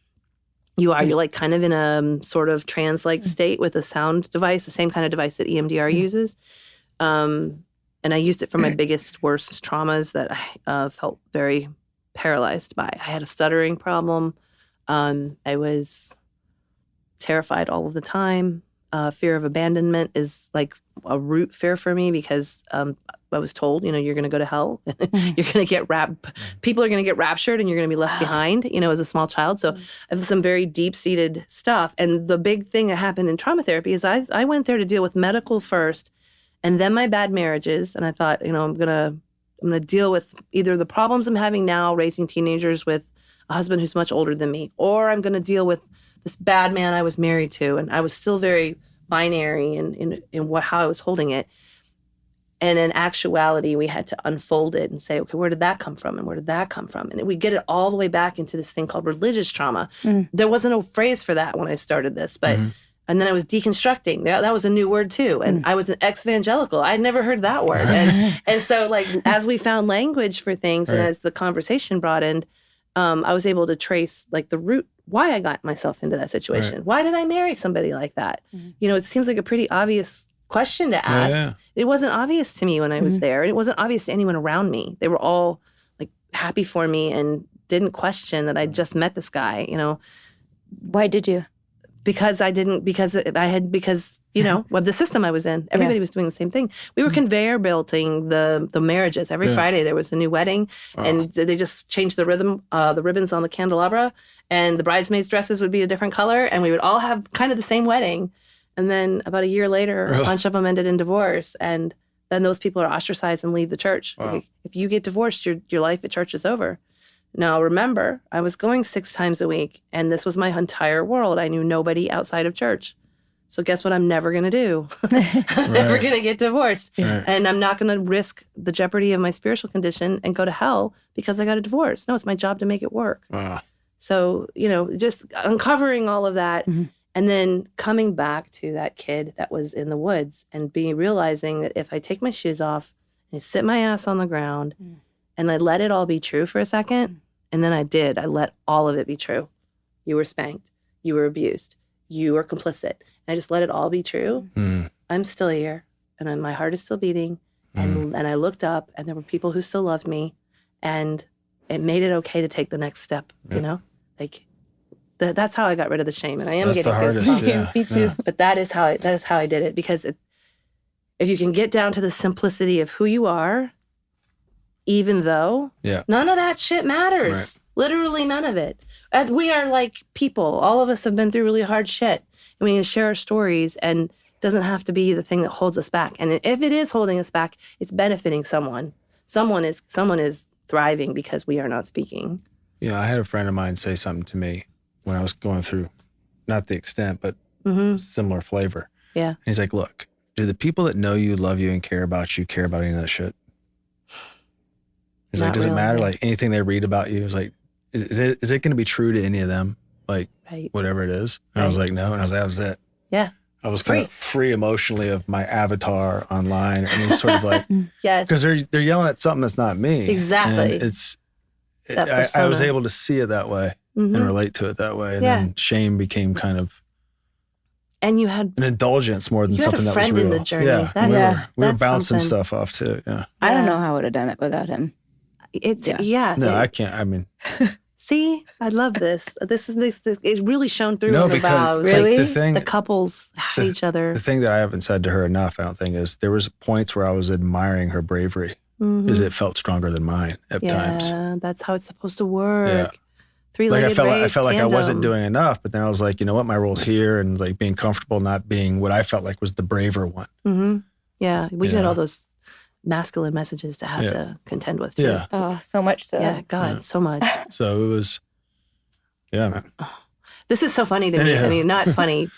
You're kind of in a sort of trance-like state with a sound device, the same kind of device that EMDR uses. And I used it for my biggest, worst traumas that I felt very paralyzed by. I had a stuttering problem. I was terrified all of the time. Fear of abandonment is a root fear for me because I was told, you're going to go to hell. You're going to get people are going to get raptured and you're going to be left behind, as a small child. So I have some very deep-seated stuff. And the big thing that happened in trauma therapy is I went there to deal with medical first and then my bad marriages. And I thought, I'm going to deal with either the problems I'm having now raising teenagers with a husband who's much older than me, or I'm going to deal with this bad man I was married to. And I was still very binary in how I was holding it. And in actuality, we had to unfold it and say, okay, where did that come from? And where did that come from? And we get it all the way back into this thing called religious trauma. There wasn't a phrase for that when I started this, but and then I was deconstructing. That was a new word too. And I was an ex-evangelical. I'd never heard that word. And so as we found language for things and as the conversation broadened, I was able to trace the root why I got myself into that situation. Why did I marry somebody like that? It seems like a pretty obvious question to ask. Yeah. It wasn't obvious to me when I was there. And it wasn't obvious to anyone around me. They were all happy for me and didn't question that I just met this guy, Why did you? Because of the system I was in. Everybody was doing the same thing. We were conveyor belting the marriages. Every Friday there was a new wedding, and they just changed the ribbons on the candelabra, and the bridesmaids' dresses would be a different color, and we would all have kind of the same wedding. And then about a year later, a bunch of them ended in divorce, and then those people are ostracized and leave the church. Wow. If you get divorced, your life at church is over. Now, remember, I was going 6 times a week, and this was my entire world. I knew nobody outside of church. So guess what I'm never going to do? I'm never going to get divorced. Right. And I'm not going to risk the jeopardy of my spiritual condition and go to hell because I got a divorce. No, it's my job to make it work. Wow. So, just uncovering all of that and then coming back to that kid that was in the woods and realizing that if I take my shoes off and I sit my ass on the ground and I let it all be true for a second, and then I let all of it be true. You were spanked. You were abused. You were complicit. And I just let it all be true. I'm still here and my heart is still beating. And I looked up and there were people who still loved me, and it made it okay to take the next step, that's how I got rid of the shame. And I am That's getting the hardest, goosebumps. yeah. Me too. Yeah. But that is how I did it, because if you can get down to the simplicity of who you are, even though none of that shit matters. Right. Literally none of it. And we are like people. All of us have been through really hard shit. And we can share our stories, and it doesn't have to be the thing that holds us back. And if it is holding us back, it's benefiting someone. Someone is thriving because we are not speaking. I had a friend of mine say something to me when I was going through, not the extent, but similar flavor. Yeah. And he's like, look, do the people that know you, love you, and care about you care about any of that shit? He's like, does it matter? Like anything they read about you, is like, is it going to be true to any of them? Like whatever it is. And I was like, no. And I was like, that was it. Yeah. I was kind of free emotionally of my avatar online. And it's sort of like, yes. because they're yelling at something that's not me. Exactly. And I was able to see it that way and relate to it that way. And then shame became kind of and you had an indulgence more than something that was real. You had a friend in the journey. Yeah. We were bouncing something. stuff off too. Yeah. I don't know how I would have done it without him. I can't. I mean, see, I love this. It really shone through in the because vows. Really? The couples had each other. The thing that I haven't said to her enough, I don't think, is there was points where I was admiring her bravery because it felt stronger than mine at times. Yeah, that's how it's supposed to work. Yeah. Three-legged race, I felt like I wasn't tandem. doing enough, but then I was like, you know what, my role's here, and like being comfortable not being what I felt like was the braver one. Mm-hmm. Yeah, we had all those masculine messages to have to contend with too. Yeah. Oh, so much to. Yeah, God, so much. So it was, man. This is so funny to me. Yeah. I mean, not funny,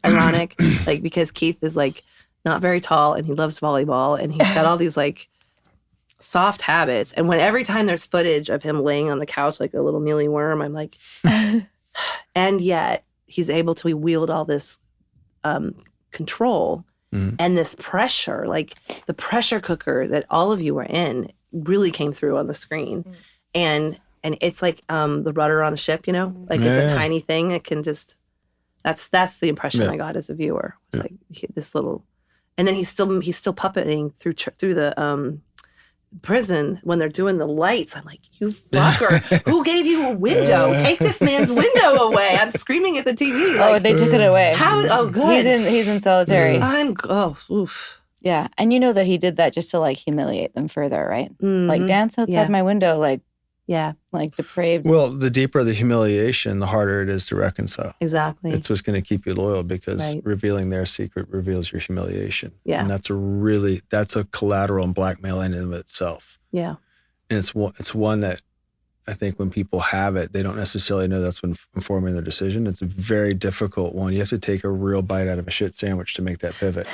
ironic, like because Keith is like not very tall and he loves volleyball and he's got all these like soft habits. And every time there's footage of him laying on the couch like a little mealy worm, I'm like, and yet he's able to wield all this control and this pressure, like the pressure cooker that all of you were in really came through on the screen. And it's like the rudder on a ship, like it's a tiny thing. It can just, that's the impression I got as a viewer. It's like this little, and then he's still puppeting through the prison when they're doing the lights. I'm like, you fucker, who gave you a window? Take this man's window away. I'm screaming at the TV. Like, they took it away. Oh, good. He's in solitary. Oof. Yeah. And you know that he did that just to like humiliate them further, right? Like dance outside my window, like depraved. Well, the deeper the humiliation, the harder it is to reconcile. Exactly. It's what's going to keep you loyal because revealing their secret reveals your humiliation. Yeah. And that's a collateral and blackmail in and of itself. Yeah. And it's one that I think when people have it, they don't necessarily know that's when informing their decision. It's a very difficult one. You have to take a real bite out of a shit sandwich to make that pivot.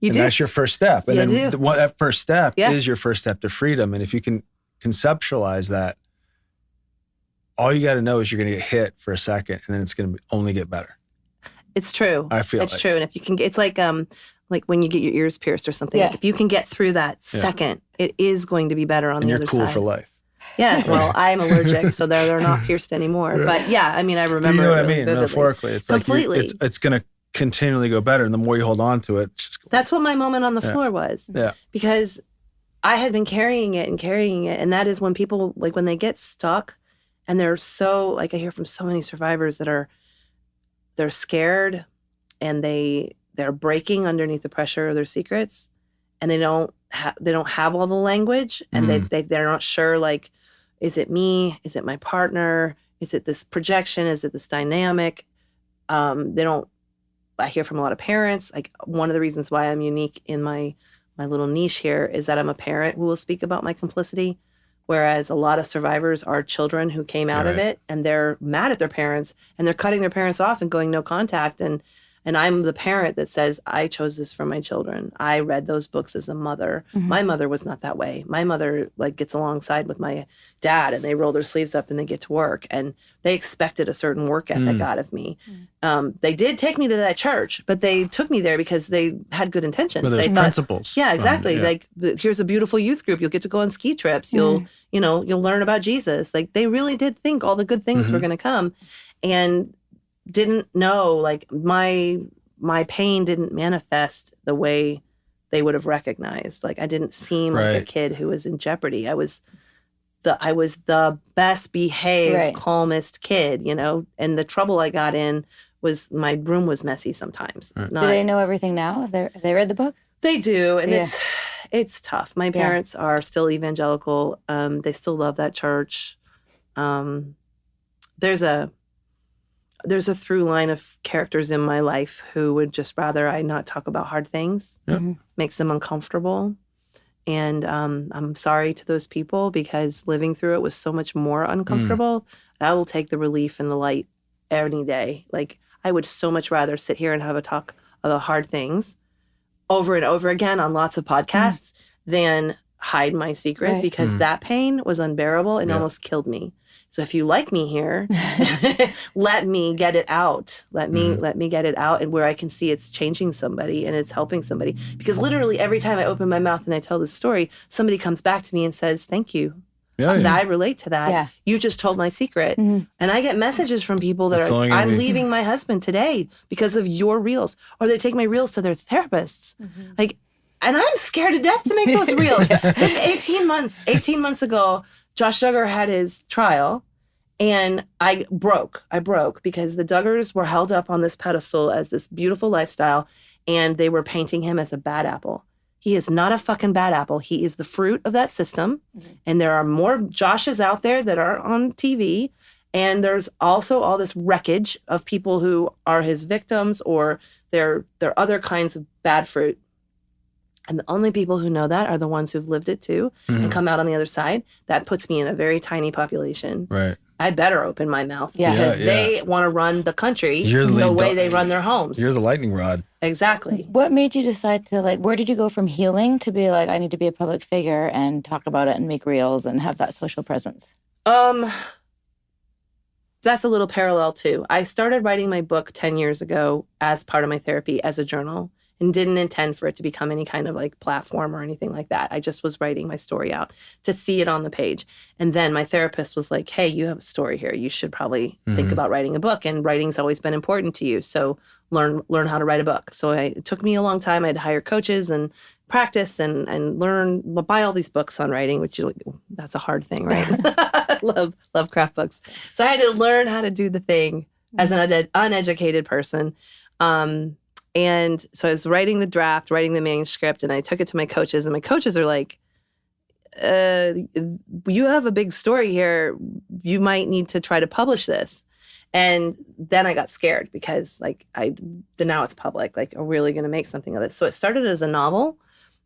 That's your first step. And that first step is your first step to freedom. And if you can conceptualize that, all you got to know is you're going to get hit for a second and then it's going to only get better. It's true. I feel it's true. And if you can, it's like when you get your ears pierced or something. Yeah. Like if you can get through that second, it is going to be better on the other side. And you're cool for life. Yeah. Well, I'm allergic, so they're not pierced anymore. But yeah, I mean, I remember. You know what I mean? Vividly. Metaphorically, it's completely. Like it's going to continually go better, and the more you hold on to it, it's just that's what my moment on the floor was. Yeah. Because I had been carrying it, and that is when people when they get stuck, and they're so I hear from so many survivors that they're scared, and they're breaking underneath the pressure of their secrets, and they don't have all the language, and they're not sure is it me? Is it my partner? Is it this projection? Is it this dynamic? I hear from a lot of parents. One of the reasons why I'm unique in my little niche here is that I'm a parent who will speak about my complicity Whereas a lot of survivors are children who came out of it and they're mad at their parents and they're cutting their parents off and going no contact. And I'm the parent that says, I chose this for my children. I read those books as a mother. My mother was not that way. My mother like gets alongside with my dad and they roll their sleeves up and they get to work. And they expected a certain work ethic out of me. They did take me to that church, but they took me there because they had good intentions. But there's principles. Yeah, exactly. Like here's a beautiful youth group. You'll get to go on ski trips. You'll learn about Jesus. Like they really did think all the good things were going to come. And didn't know, like my pain didn't manifest the way they would have recognized. Like I didn't seem like a kid who was in jeopardy. I was the best behaved, calmest kid, and the trouble I got in was my room was messy sometimes. Do they know everything now? Have they read the book? They do, and it's tough. My parents are still evangelical. They still love that church. There's a through line of characters in my life who would just rather I not talk about hard things. Makes them uncomfortable. And I'm sorry to those people because living through it was so much more uncomfortable. I will take the relief and the light any day. Like I would so much rather sit here and have a talk of the hard things over and over again on lots of podcasts than hide my secret because that pain was unbearable and almost killed me. So if you like me here, let me get it out. Let me get it out and where I can see it's changing somebody and it's helping somebody. Because literally every time I open my mouth and I tell this story, somebody comes back to me and says, thank you. I relate to that. Yeah. You just told my secret. And I get messages from people that are, I'm leaving my husband today because of your reels. Or they take my reels to their therapists. And I'm scared to death to make those reels. This 18 months ago, Josh Duggar had his trial and I broke because the Duggars were held up on this pedestal as this beautiful lifestyle and they were painting him as a bad apple. He is not a fucking bad apple. He is the fruit of that system. And there are more Joshes out there that are on TV. And there's also all this wreckage of people who are his victims or they're other kinds of bad fruit. And the only people who know that are the ones who've lived it too and come out on the other side. That puts me in a very tiny population. Right. I better open my mouth because they want to run the country the way they run their homes. You're the lightning rod. Exactly. What made you decide to where did you go from healing to be like, I need to be a public figure and talk about it and make reels and have that social presence? That's a little parallel too. I started writing my book 10 years ago as part of my therapy as a journal. And didn't intend for it to become any kind of like platform or anything like that. I just was writing my story out to see it on the page. And then my therapist was like, hey, you have a story here. You should probably think about writing a book. And writing's always been important to you. So learn how to write a book. So it took me a long time. I had to hire coaches and practice and learn, buy all these books on writing, which that's a hard thing, right? love craft books. So I had to learn how to do the thing as an uneducated person. And so I was writing the draft, writing the manuscript, and I took it to my coaches. And my coaches are like, you have a big story here. You might need to try to publish this. And then I got scared because now it's public. Like, are we really going to make something of it? So it started as a novel.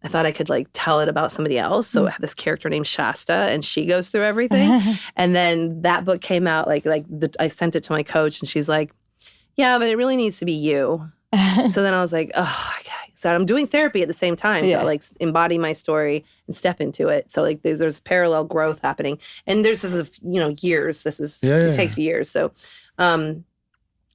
I thought I could tell it about somebody else. So I have this character named Shasta and she goes through everything. And then that book came out, I sent it to my coach and she's like, yeah, but it really needs to be you. So then I was like, oh, okay. So I'm doing therapy at the same time to embody my story and step into it. So there's parallel growth happening. And there's years. It takes years. So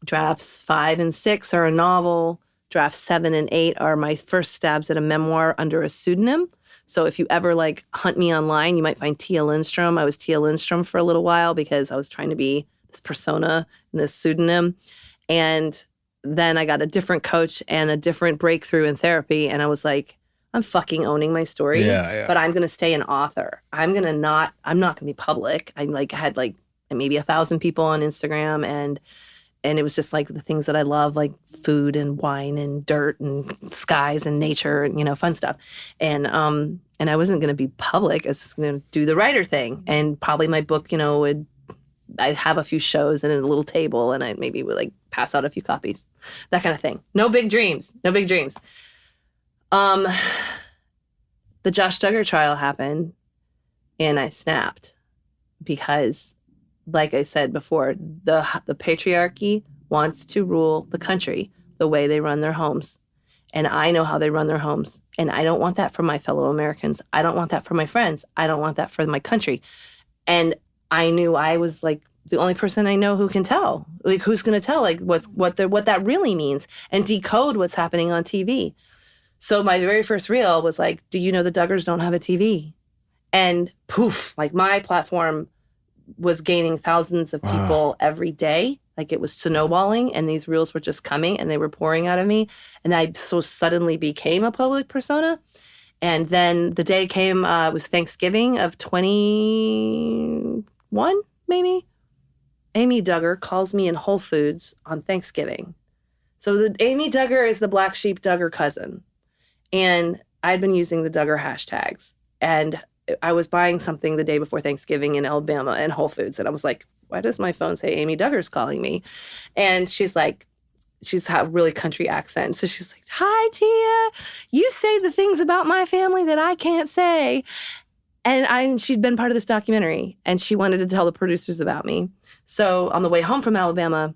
drafts 5 and 6 are a novel. Drafts 7 and 8 are my first stabs at a memoir under a pseudonym. So if you ever hunt me online, you might find Tia Lindstrom. I was Tia Lindstrom for a little while because I was trying to be this persona in this pseudonym. And then I got a different coach and a different breakthrough in therapy. And I was like, I'm fucking owning my story, but I'm going to stay an author. I'm not going to be public. I had maybe 1,000 people on Instagram and it was just the things that I love, like food and wine and dirt and skies and nature and, fun stuff. And I wasn't going to be public. I was just going to do the writer thing. And probably my book, I'd have a few shows and a little table and I maybe would pass out a few copies, that kind of thing. No big dreams. The Josh Duggar trial happened And I snapped because, like I said before, the patriarchy wants to rule the country the way they run their homes. And I know how they run their homes. And I don't want that for my fellow Americans. I don't want that for my friends. I don't want that for my country. And I knew I was like the only person I know who can tell. Like, who's going to tell like what that really means and decode what's happening on TV. So my very first reel was like, do you know the Duggars don't have a TV? And poof, like my platform was gaining thousands of people every day. Like it was snowballing, and these reels were just coming and they were pouring out of me. And I so suddenly became a public persona. And then the day came, it was Thanksgiving of 21, maybe. Amy Duggar calls me in Whole Foods on Thanksgiving. So Amy Duggar is the black sheep Duggar cousin. And I'd been using the Duggar hashtags. And I was buying something the day before Thanksgiving in Alabama in Whole Foods. And I was like, why does my phone say Amy Duggar's calling me? And she's like, she's had a really country accent. So she's like, hi, Tia. You say the things about my family that I can't say. And she'd been part of this documentary, and she wanted to tell the producers about me. So on the way home from Alabama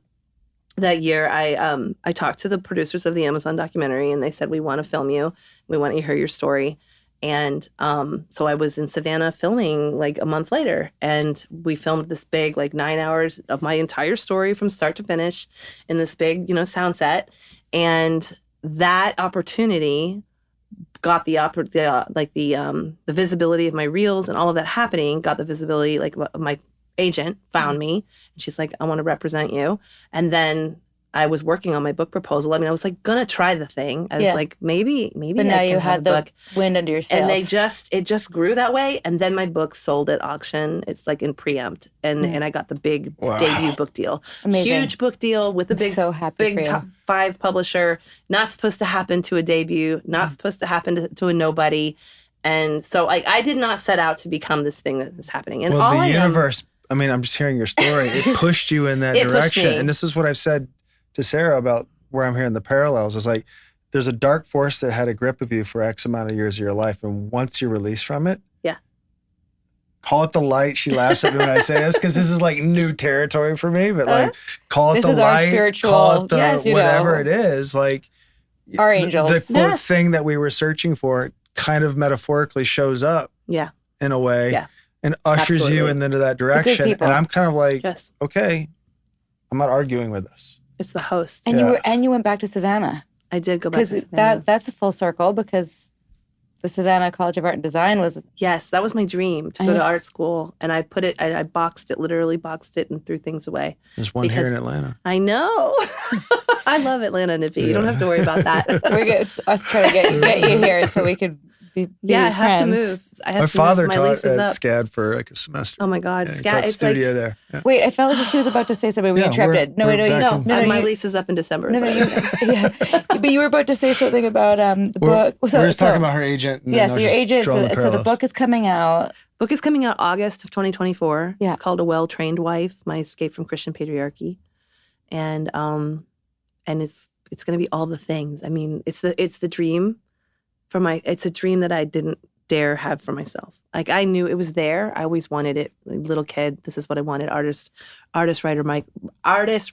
that year, I talked to the producers of the Amazon documentary, and they said, we want to film you. We want to hear your story. And so I was in Savannah filming like a month later, and we filmed this big, like 9 hours of my entire story from start to finish in this big, sound set. And that opportunity got the visibility of my reels and all of that happening, got the visibility, like my agent found me, and she's like, I want to represent you. And then I was working on my book proposal. I mean, I was like gonna try the thing. I was like, maybe. But now you had the book. Wind under your sails. And it just grew that way. And then my book sold at auction. It's like in preempt, and I got the big debut book deal. Amazing. Huge book deal with the big, so happy big top 5 publisher. Not supposed to happen to a debut. Not supposed to happen to a nobody. And so I did not set out to become this thing that is happening. And well, the universe. I mean, I'm just hearing your story. It pushed you in that direction. And this is what I've said to Sarah about where I'm hearing the parallels. Is like, there's a dark force that had a grip of you for X amount of years of your life. And once you're released from it, call it the light. She laughs at me when I say this because this is like new territory for me, but like, call it the light, our spiritual, call it the whatever it is. Like our angels. The quote thing that we were searching for kind of metaphorically shows up in a way and ushers you into that direction. And I'm kind of like, okay, I'm not arguing with this. It's the host. And you went back to Savannah. I did go back to Savannah. That's a full circle, because the Savannah College of Art and Design was... Yes, that was my dream, to go to art school. And I put it, I literally boxed it and threw things away. There's one here in Atlanta. I know. I love Atlanta, Nippy. You don't have to worry about that. We're good. Us trying to get you here so we could be I have to move. My father taught at SCAD for like a semester. Oh my God, SCAD. It's studio there. Yeah. Wait, I felt as if she was about to say something. We interrupted. No, my lease is up in December. But you were about to say something about the book. We were just talking about her agent. So your agent. So the book is coming out. Book is coming out August of 2024. Yeah. It's called A Well-Trained Wife: My Escape from Christian Patriarchy, and it's going to be all the things. I mean, it's the dream. It's a dream that I didn't dare have for myself. Like, I knew it was there. I always wanted it. Like, little kid, this is what I wanted. Artist,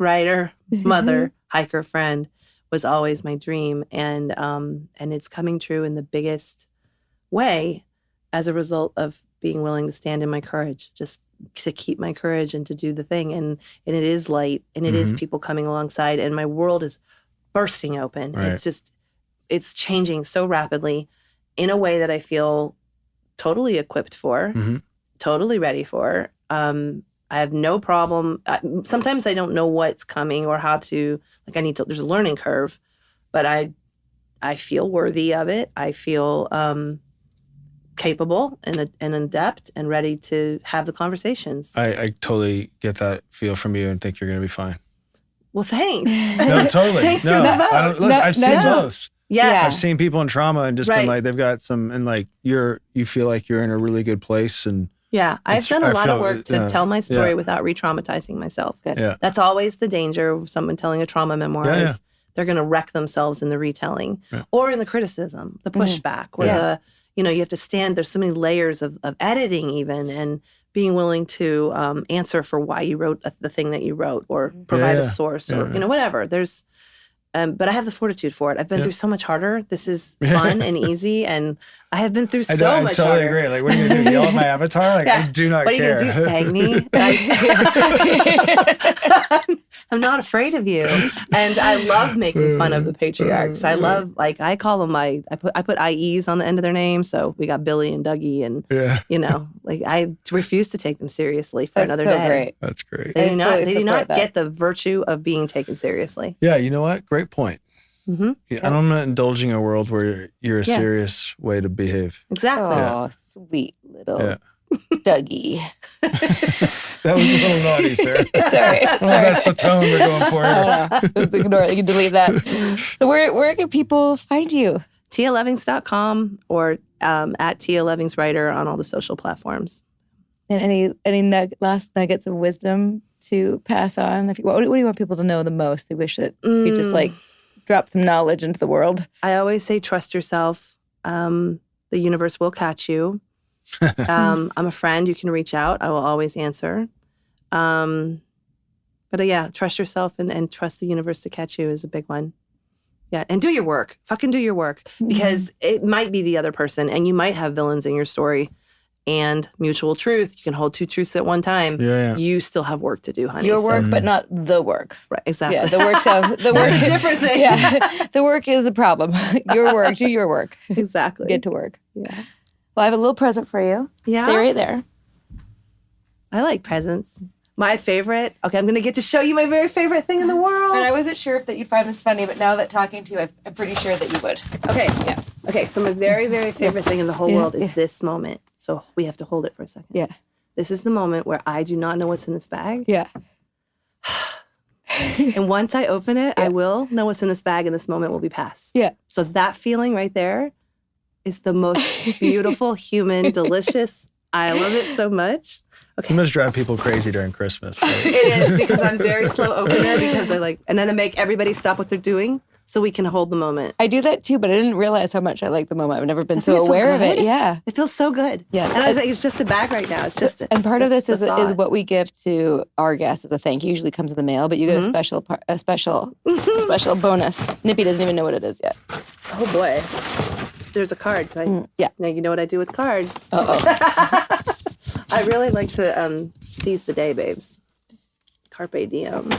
writer, mother, hiker, friend was always my dream. And it's coming true in the biggest way as a result of being willing to stand in my courage, just to keep my courage and to do the thing. And it is light, and it is people coming alongside, and my world is bursting open. Right. It's changing so rapidly in a way that I feel totally equipped for, totally ready for. I have no problem. Sometimes I don't know what's coming or how to, there's a learning curve, but I feel worthy of it. I feel capable and adept and ready to have the conversations. I totally get that feel from you and think you're going to be fine. Well, thanks. No, totally. Thanks for the vote. I've seen both. Yeah. I've seen people in trauma and just been like, they've got some, and like you feel like you're in a really good place. And I've done a lot of work to tell my story without re-traumatizing myself. Good. Yeah. That's always the danger of someone telling a trauma memoir is they're going to wreck themselves in the retelling or in the criticism, the pushback, or you know, you have to stand, there's so many layers of editing even, and being willing to answer for why you wrote the thing that you wrote, or provide a source, or, you know, whatever. There's, but I have the fortitude for it. I've been through so much harder. This is fun and easy, and I have been through so much harder. I totally agree. Like, what are you going to do? Yell at my avatar? Like, I do not care. What are you going to do, spank me? I'm not afraid of you. And I love making fun of the patriarchs. I love, like, I call them I put IEs on the end of their name. So we got Billy and Dougie, and, you know, like, I refuse to take them seriously for another day. Great. That's great. They do not get the virtue of being taken seriously. Yeah, you know what? Great point. Yeah, I'm not indulging a world where you're a serious way to behave. Exactly. Oh, sweet little Dougie. That was a little naughty, sir. Sorry. That's the tone we're going for here. Just ignore it. You can delete that. So where can people find you? TiaLevings.com or at Tia Levings Writer on all the social platforms. And any last nuggets of wisdom to pass on? What do you want people to know the most? They wish that you just like drop some knowledge into the world. I always say, trust yourself. The universe will catch you. I'm a friend. You can reach out. I will always answer. But yeah, trust yourself and trust the universe to catch you is a big one. Yeah, and do your work. Fucking do your work. Because it might be the other person, and you might have villains in your story. And mutual truth, you can hold two truths at one time. You still have work to do, honey. Your work, but not the work. Right, exactly. Yeah, the work sounds... The work is a different thing. Yeah, the work is a problem. Your work, do your work. Exactly. Get to work. Yeah. Well, I have a little present for you. Yeah? Stay right there. I like presents. My favorite. Okay, I'm going to get to show you my very favorite thing in the world. And I wasn't sure if that you'd find this funny, but now that talking to you, I'm pretty sure that you would. Okay. Yeah. Okay, so my very, very favorite thing in the whole world is this moment. So we have to hold it for a second. Yeah. This is the moment where I do not know what's in this bag. Yeah. And once I open it, I will know what's in this bag, and this moment will be past. Yeah. So that feeling right there is the most beautiful, human, delicious. I love it so much. Okay. You must drive people crazy during Christmas. Right? It is, because I'm very slow opener, because and then I make everybody stop what they're doing so we can hold the moment. I do that too, but I didn't realize how much I like the moment. I've never been so aware of it. Yeah. It feels so good. Yes. And I was like, it's just a bag right now. It's just and part of this is what we give to our guests as a thank you. Usually comes in the mail, but you get a special bonus. Nippy doesn't even know what it is yet. Oh boy. There's a card. Yeah. Now you know what I do with cards. Uh-oh. I really like to seize the day, babes. Carpe diem.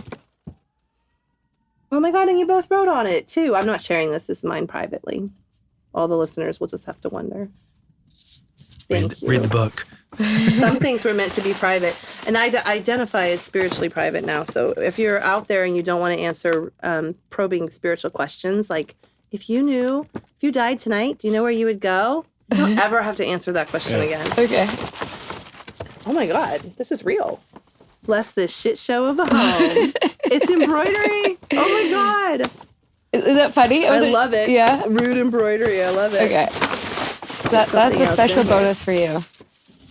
Oh my God, and you both wrote on it too. I'm not sharing this. This is mine privately. All the listeners will just have to wonder. Thank you. Read the book. Some things were meant to be private. And I identify as spiritually private now. So if you're out there and you don't want to answer probing spiritual questions, like if you died tonight, do you know where you would go? You don't ever have to answer that question again. Okay. Oh my God, this is real. Bless this shit show of a home. It's embroidery. Oh my God. Is that funny? I love it. Yeah. Rude embroidery. I love it. Okay. That's the special bonus for you.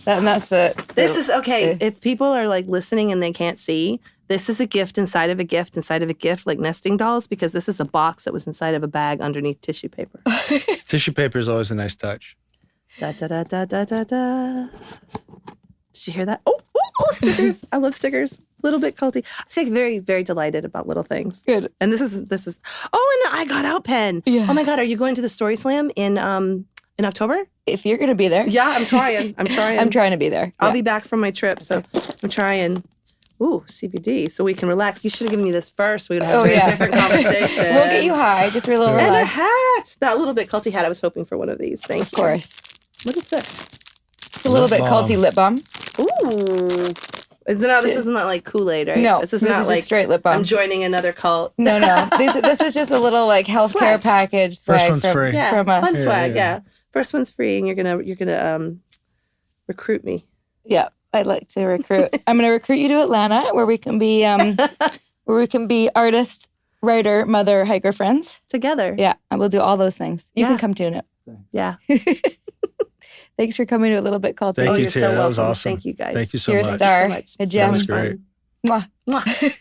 This is okay. If people are like listening and they can't see, this is a gift inside of a gift inside of a gift, like nesting dolls, because this is a box that was inside of a bag underneath tissue paper. Tissue paper is always a nice touch. Da da da da da da da. Did you hear that? Oh, stickers. I love stickers. A little bit culty. I was like very, very delighted about little things. Good. And this is. Oh, and I got out pen. Yeah. Oh my God, are you going to the Story Slam in October? If you're going to be there. Yeah, I'm trying. I'm trying to be there. I'll be back from my trip, so I'm trying. Ooh, CBD, so we can relax. You should have given me this first. We would have a different conversation. We'll get you high, just for a little relax. And a hat. That little bit culty hat. I was hoping for one of these. Thank you. Of course. What is this? It's a little bit culty lip balm. Ooh. This isn't like Kool-Aid, right? No, this is not like straight lip balm. I'm joining another cult. No. This was just a little like healthcare package swag. First one's free. From us. Fun swag, yeah. First one's free, and you're gonna recruit me. Yeah, I'd like to recruit. I'm gonna recruit you to Atlanta, where we can be artist, writer, mother, hiker friends together. Yeah, and we'll do all those things. You can come tune it. Yeah. Thanks for coming to A Little Bit Culty. Thank you, you're Tia. so that was welcome. awesome. Thank you, guys. Thank you so You're much. a star. So much. A gem. That was great. Mwah.